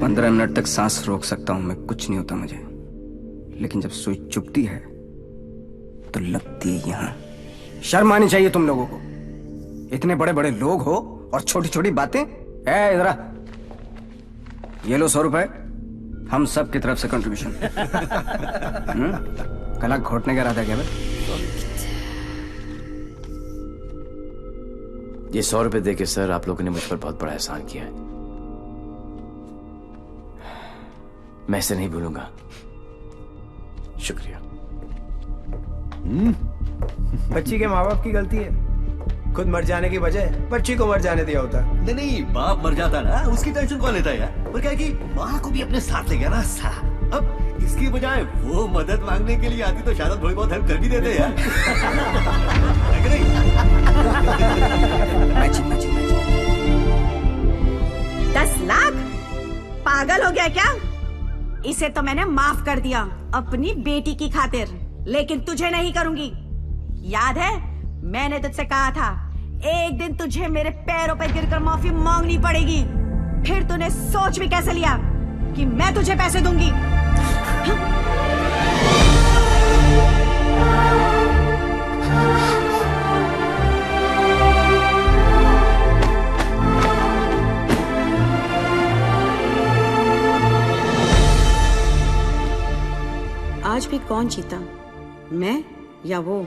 15 मिनट तक सांस रोक सकता हूं मैं, कुछ नहीं होता मुझे, लेकिन जब सुई चुभती है तो लगती है यहां। शर्म आनी चाहिए तुम लोगों को, इतने बड़े बड़े लोग हो और छोटी छोटी बातें। ए इधर आ, ये लो 100 रुपए, हम सब की तरफ से कंट्रीब्यूशन। कला घोटने का इरादा क्या भाई? ये 100 रुपए देके सर आप लोगों ने मुझ पर बहुत बड़ा एहसान किया है, मैं इसे नहीं भूलूंगा। शुक्रिया। बच्ची के माँ बाप की गलती है, खुद मर जाने की बजाय बच्ची को मर जाने दिया होता। नहीं नहीं, बाप मर जाता ना उसकी टेंशन कौन लेता है यार? और क्या है कि माँ को भी अपने साथ ले गया ना साला। अब इसकी बजाय वो मदद मांगने के लिए आती तो शायद थोड़ी बहुत हेल्प कर भी देते यार। है कि नहीं? 10 लाख? पागल हो गया क्या? इसे तो मैंने माफ कर दिया अपनी बेटी की खातिर, लेकिन तुझे नहीं करूंगी। याद है मैंने तुझसे कहा था एक दिन तुझे मेरे पैरों पर गिरकर माफी मांगनी पड़ेगी। फिर तूने सोच भी कैसे लिया कि मैं तुझे पैसे दूंगी? आज भी कौन जीता, मैं या वो?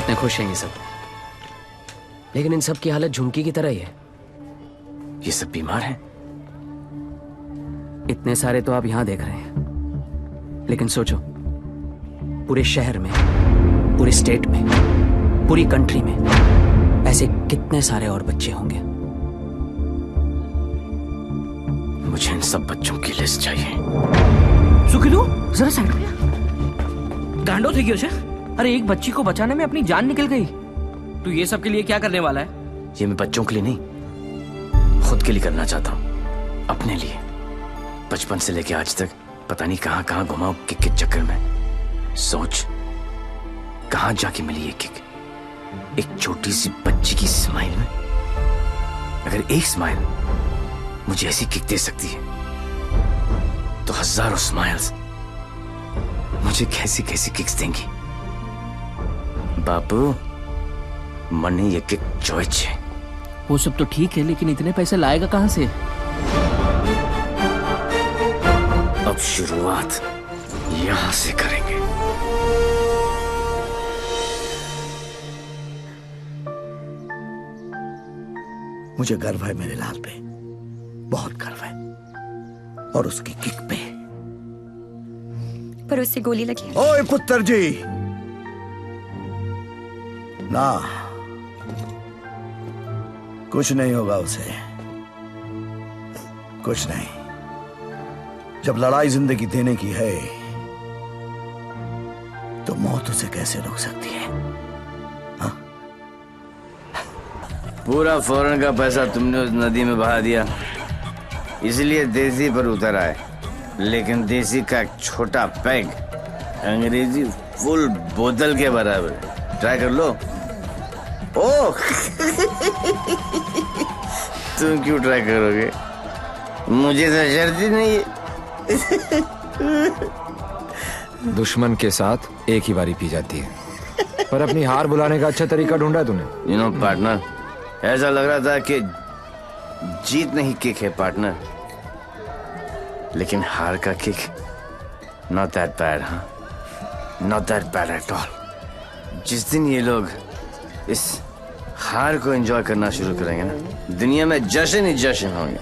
कितने खुश हैं ये सब, लेकिन इन सब की हालत झुमकी की तरह ही है। ये सब बीमार हैं। इतने सारे तो आप यहां देख रहे हैं, लेकिन सोचो पूरे शहर में, पूरे स्टेट में, पूरी कंट्री में ऐसे कितने सारे और बच्चे होंगे। मुझे इन सब बच्चों की लिस्ट चाहिए। सुखिलू जरा साइड में गांडो थी क्यों? अरे एक बच्ची को बचाने में अपनी जान निकल गई। तू ये सब के लिए क्या करने वाला है? ये मैं बच्चों के लिए नहीं, खुद के लिए करना चाहता हूँ, अपने लिए। बचपन से लेके आज तक पता नहीं कहां कहां घुमा किक के चक्कर में। सोच कहां जाके मिली ये किक, एक छोटी सी बच्ची की स्माइल में। अगर एक स्माइल मुझे ऐसी किक दे सकती है तो हजारों स्माइल्स मुझे कैसी कैसी किक्स देंगी। बापू मनी ये किक चॉइस है। वो सब तो ठीक है, लेकिन इतने पैसे लाएगा कहां से? अब शुरुआत यहां से करेंगे। मुझे गर्व है मेरे लाल पे, बहुत गर्व है, और उसकी किक पे। पर उससे गोली लगी। ओए पुत्र जी, ना कुछ नहीं होगा उसे, कुछ नहीं। जब लड़ाई जिंदगी देने की है तो मौत उसे कैसे रोक सकती है? हा? पूरा फौरन का पैसा तुमने उस नदी में बहा दिया, इसलिए देसी पर उतर आए। लेकिन देसी का एक छोटा पैग अंग्रेजी फुल बोतल के बराबर है। ट्राई कर लो। ओह तुम क्यों ट्राई करोगे? मुझे तो शर्त ही नहीं है। दुश्मन के साथ एक ही बारी पी जाती है, पर अपनी हार बुलाने का अच्छा तरीका ढूंढा तूने। यू नो पार्टनर, ऐसा लग रहा था कि जीत नहीं किक है पार्टनर, लेकिन हार का किक नॉट दैट बैड। हाँ, not that bad at all. जिस दिन ये लोग इस हार को एंजॉय करना शुरू करेंगे ना, दुनिया में जश्न ही जश्न होंगे।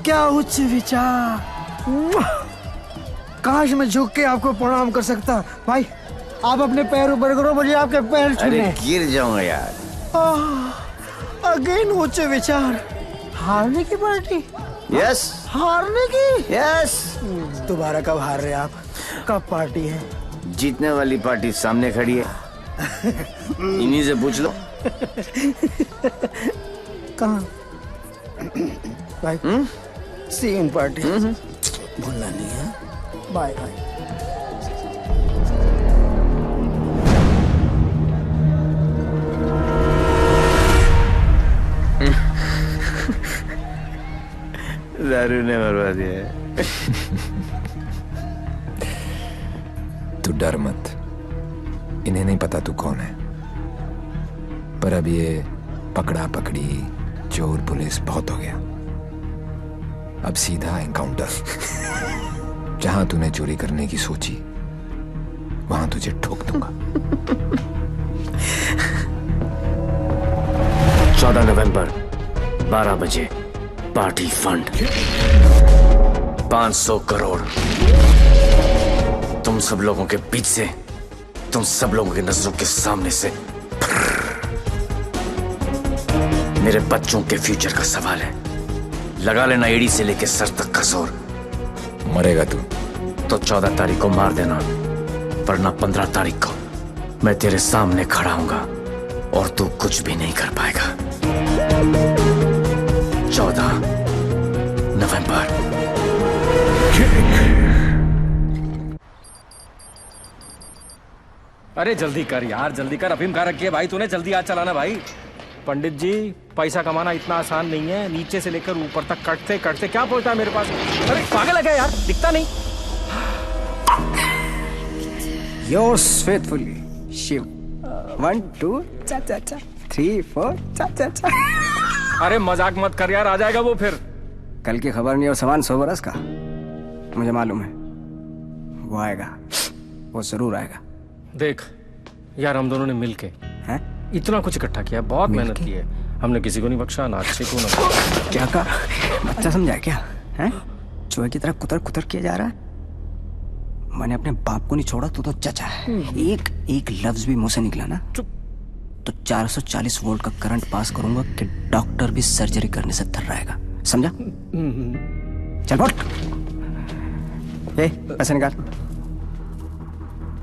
क्या उच्च विचार! काश मैं झुक के आपको प्रणाम कर सकता। भाई आप अपने पैर ऊपर करो, मुझे आपके पैर छूने। अरे गिर जाऊंगा यार। अगेन उच्च विचार। हारने की पार्टी? यस। हारने की? यस। दोबारा कब हार रहे आप? कब पार्टी है? जीतने वाली पार्टी सामने खड़ी है, इन्हीं से पूछ लो। कहाँ? भाई सेम पार्टी भूलना नहीं है। Bye bye. दारू ने मरवा दिया है। तू डर मत, इन्हें नहीं पता तू कौन है। पर अब ये पकड़ा पकड़ी, चोर पुलिस बहुत हो गया। अब सीधा एनकाउंटर। जहां तूने चोरी करने की सोची वहां तुझे ठोक दूंगा। 14 नवंबर 12 बजे पार्टी फंड 500 करोड़ तुम सब लोगों के बीच से, तुम सब लोगों की नजरों के सामने से। मेरे बच्चों के फ्यूचर का सवाल है, लगा लेना एड़ी से लेके सर तक का जोर। मरेगा तू तो 14 तारीख को मार देना, वरना 15 तारीख को मैं तेरे सामने खड़ा हूंगा और तू कुछ भी नहीं कर पाएगा। 14 नवंबर। अरे जल्दी कर यार, जल्दी कर। अफीम खा रखी है भाई तूने, जल्दी आज चलाना भाई। पंडित जी, पैसा कमाना इतना आसान नहीं है। नीचे से लेकर ऊपर तक कटते कटते क्या पहुंचता है मेरे पास। अरे पागल है क्या यार, दिखता नहीं। Yours faithfully, Shiv. 1 2 चा चा चा 3 4 चा चा चा। अरे मजाक मत कर यार, आ जाएगा वो फिर। कल की खबर नहीं और सामान 100 बरस का, मुझे मालूम है। वो आएगा, वो जरूर आएगा। देख, यार हम दोनों ने मिलके इतना कुछ इकट्ठा किया, बहुत मेहनत की है हमने, किसी को नहीं बख्शा, ना अच्छे को ना। क्या कहा? बच्चा समझा क्या? हैं? चूहे की तरह कुतर कुतर किया जा रहा है। मैंने अपने बाप को नहीं छोड़ा, तो चचा है। एक लफ्ज भी मुंह से निकला ना तो 440 वोल्ट का करंट पास करूंगा कि डॉक्टर भी सर्जरी करने से थर रहेगा, समझा? चल बोल। ए, पैसे निकाल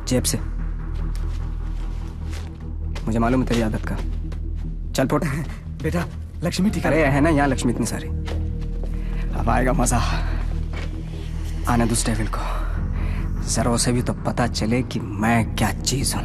जेब से, मुझे मालूम है तेरी आदत का। चल फोट। बेटा लक्ष्मी ठीक अरे है ना यहाँ लक्ष्मी इतनी सारी, अब आएगा मजा। आने दो डेविल को, जरा उसे भी तो पता चले कि मैं क्या चीज हूं।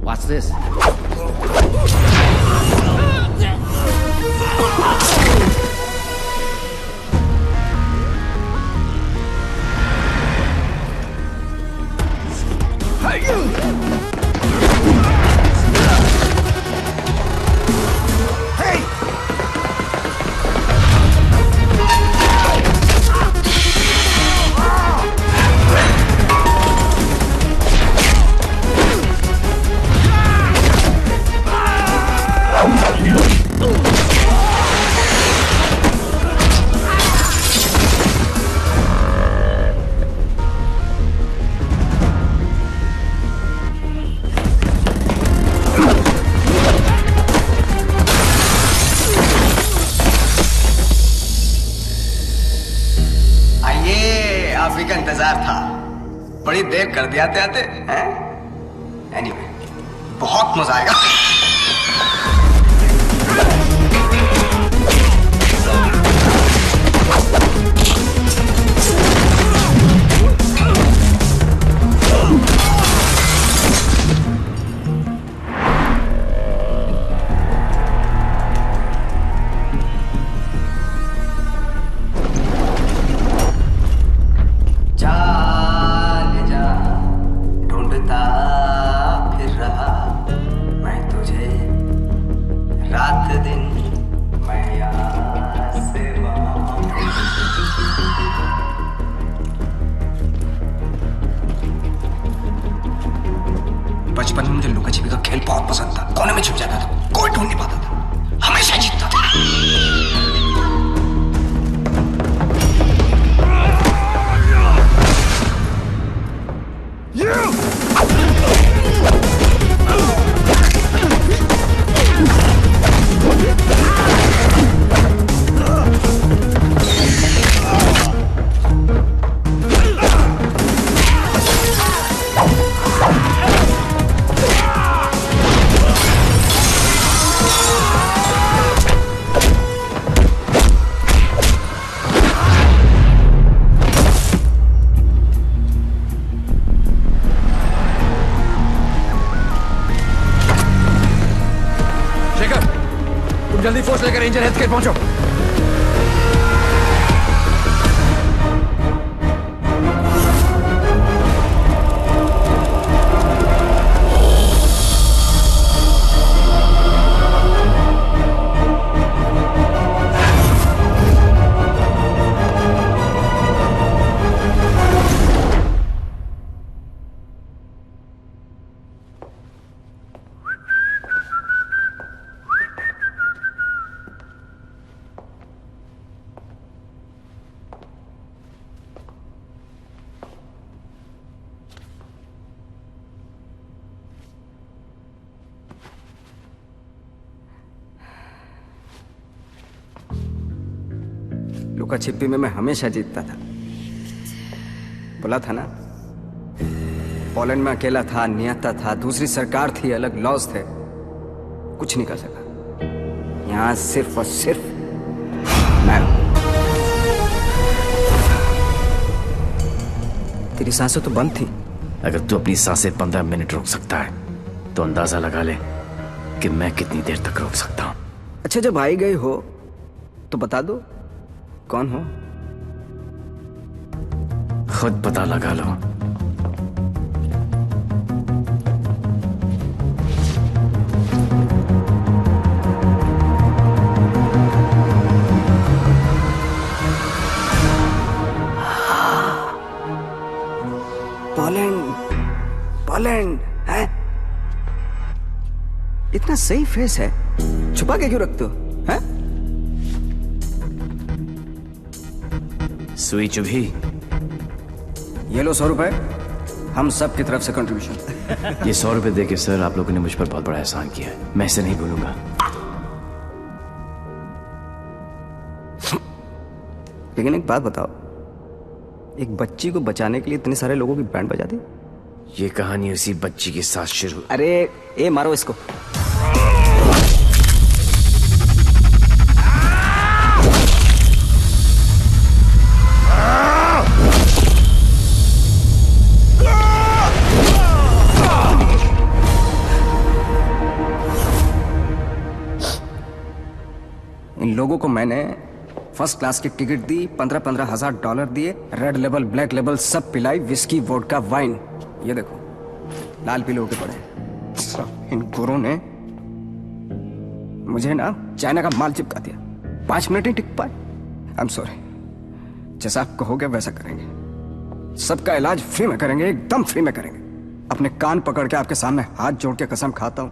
What's this? बड़ी देर कर दिया आते हैं। एनीवे, बहुत मजा आएगा। बचपन में मुझे लुका छिपी का खेल बहुत पसंद था। कोने में छुप जाता था, कोई ढूंढ नहीं पाता था, हमेशा जीतता था। जल्दी फोर्स लेकर रेंजर हेल्थ केयर पहुंचो। लुका छिपी में मैं हमेशा जीतता था। बोला था ना, पोलैंड में अकेला था, नियता था, दूसरी सरकार थी, अलग लॉज थे, कुछ नहीं कर सका। यहां सिर्फ और सिर्फ मैं। तेरी सांसें तो बंद थी। अगर तू अपनी सांसें 15 मिनट रोक सकता है तो अंदाजा लगा ले कि मैं कितनी देर तक रोक सकता हूं। अच्छा, जब आई गई हो तो बता दो कौन हो। खुद पता लगा लो। सही फेस है, छुपा के क्यों रखते हो? हैं? सुई चुभी। ये लो 100 रुपए, हम सब की तरफ से कंट्रीब्यूशन। ये 100 रुपए देके सर आप लोगों ने मुझ पर बहुत बड़ा एहसान किया है, मैं इसे नहीं भूलूंगा। लेकिन एक बात बताओ, एक बच्ची को बचाने के लिए इतने सारे लोगों की बैंड बजा दी? ये कहानी उसी बच्ची के साथ शुरू। अरे ए मारो इसको। इन लोगों को मैंने फर्स्ट क्लास की टिकट दी, 15-15 हजार $15 दिए, रेड लेबल ब्लैक लेबल सब पिलाई, विस्की वोडका वाइन। ये देखो लाल पीले होके पड़े। इन गोरों ने मुझे ना चाइना का माल चिपका दिया, 5 मिनट ही टिक पाए। आई एम सॉरी, जैसा आप कहोगे वैसा करेंगे। सबका इलाज फ्री में करेंगे, एकदम फ्री में करेंगे। अपने कान पकड़ के आपके सामने हाथ जोड़ के कसम खाता हूं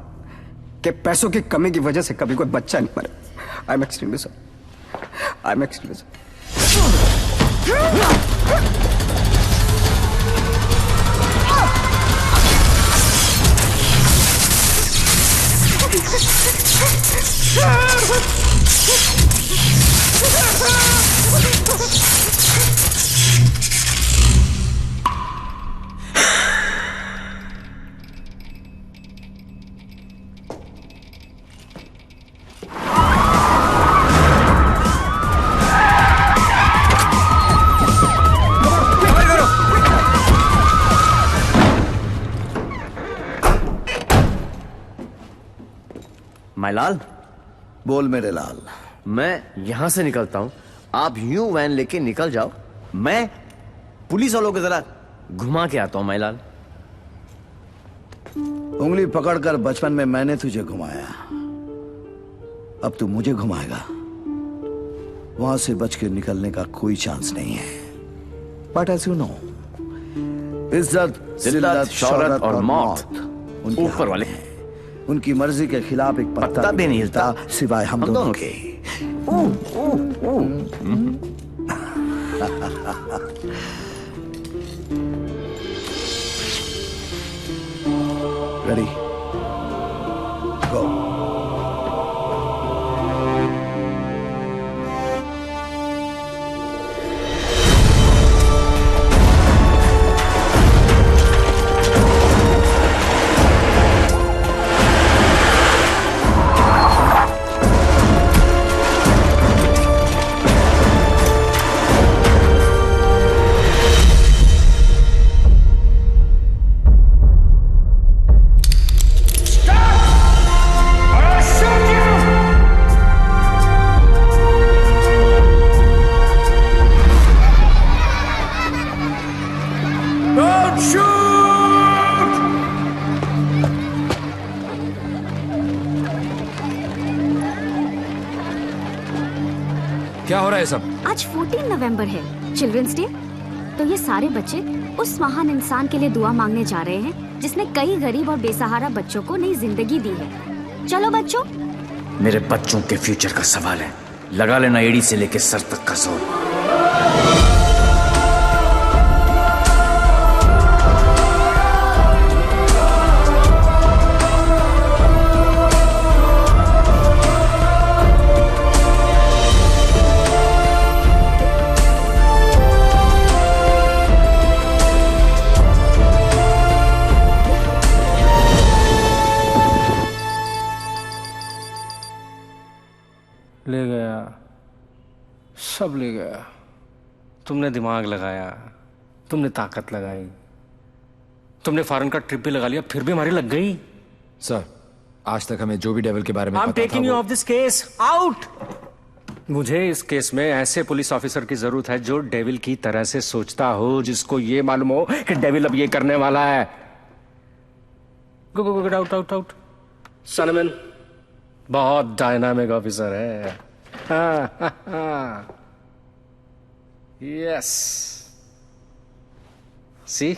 कि पैसों की कमी की वजह से कभी कोई बच्चा नहीं मरे। I am extremely sorry, I am extremely sorry. मायलाल, बोल मेरे लाल। मैं यहां से निकलता हूं, आप यूं वैन लेके निकल जाओ, मैं पुलिस वालों को जरा घुमा के आता हूं। मायलाल, उंगली पकड़कर बचपन में मैंने तुझे घुमाया, अब तू मुझे घुमाएगा। वहां से बच के निकलने का कोई चांस नहीं है। बट एज यू नो, इज्जत, जिल्लत, शौहरत और मौत ऊपर वाले हैं। उनकी मर्जी के खिलाफ एक पत्ता भी नहीं हिलता सिवाय हम दोनों के। रेडी, गो। क्या हो रहा है सब? आज 14 नवंबर है, चिल्ड्रंस डे। तो ये सारे बच्चे उस महान इंसान के लिए दुआ मांगने जा रहे हैं जिसने कई गरीब और बेसहारा बच्चों को नई जिंदगी दी है। चलो बच्चों। मेरे बच्चों के फ्यूचर का सवाल है, लगा लेना एड़ी से लेके सर तक का जोर। ले गया, सब ले गया। तुमने दिमाग लगाया, तुमने ताकत लगाई, तुमने फॉरेन का ट्रिप भी लगा लिया, फिर भी हमारी लग गई। सर, आज तक हमें जो भी डेविल के बारे में आई एम पता था taking you of this case out. मुझे इस केस में ऐसे पुलिस ऑफिसर की जरूरत है जो डेविल की तरह से सोचता हो, जिसको ये मालूम हो कि डेविल अब ये करने वाला है। Go go go, out out out. सनमैन बहुत डायनामिक ऑफिसर है। Yes, see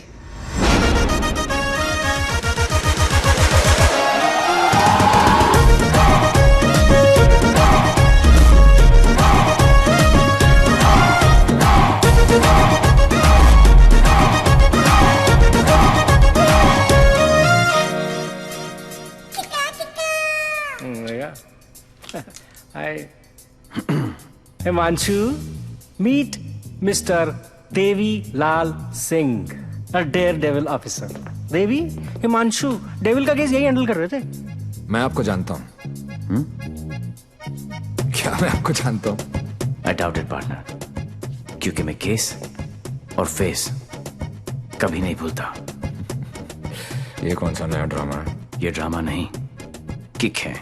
hi Himanshu, meet mister Devi Lal Singh, a daredevil officer. Devi, Himanshu devil का केस यही हैंडल कर रहे थे। मैं आपको जानता हूं। क्या मैं आपको जानता हूं? आई डाउट इट पार्टनर, क्योंकि मैं केस और फेस कभी नहीं भूलता। ये कौन सा नया ड्रामा है? ये ड्रामा नहीं, किक है।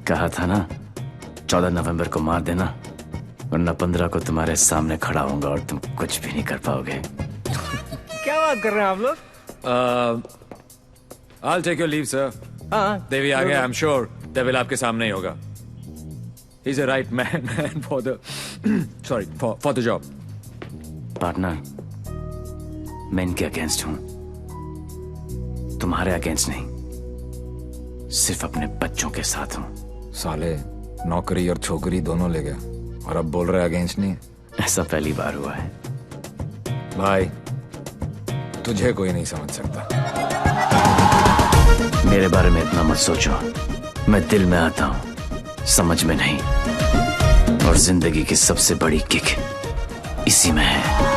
कहा था ना 14 नवंबर को मार देना, वरना 15 को तुम्हारे सामने खड़ा होऊंगा और तुम कुछ भी नहीं कर पाओगे। क्या बात कर रहे हैं आप लोग? I'll take your leave, sir. देवी आ गया, I'm sure डेविल आपके सामने ही होगा। He's a right man for the sorry for the job. Partner, मैं इनके अगेंस्ट हूं, तुम्हारे अगेंस्ट नहीं, सिर्फ अपने बच्चों के साथ हूं। साले नौकरी और छोकरी दोनों ले गया और अब बोल रहे अगेंस्ट नहीं। ऐसा पहली बार हुआ है। भाई, तुझे कोई नहीं समझ सकता। मेरे बारे में इतना मत सोचो, मैं दिल में आता हूं, समझ में नहीं। और जिंदगी की सबसे बड़ी किक इसी में है।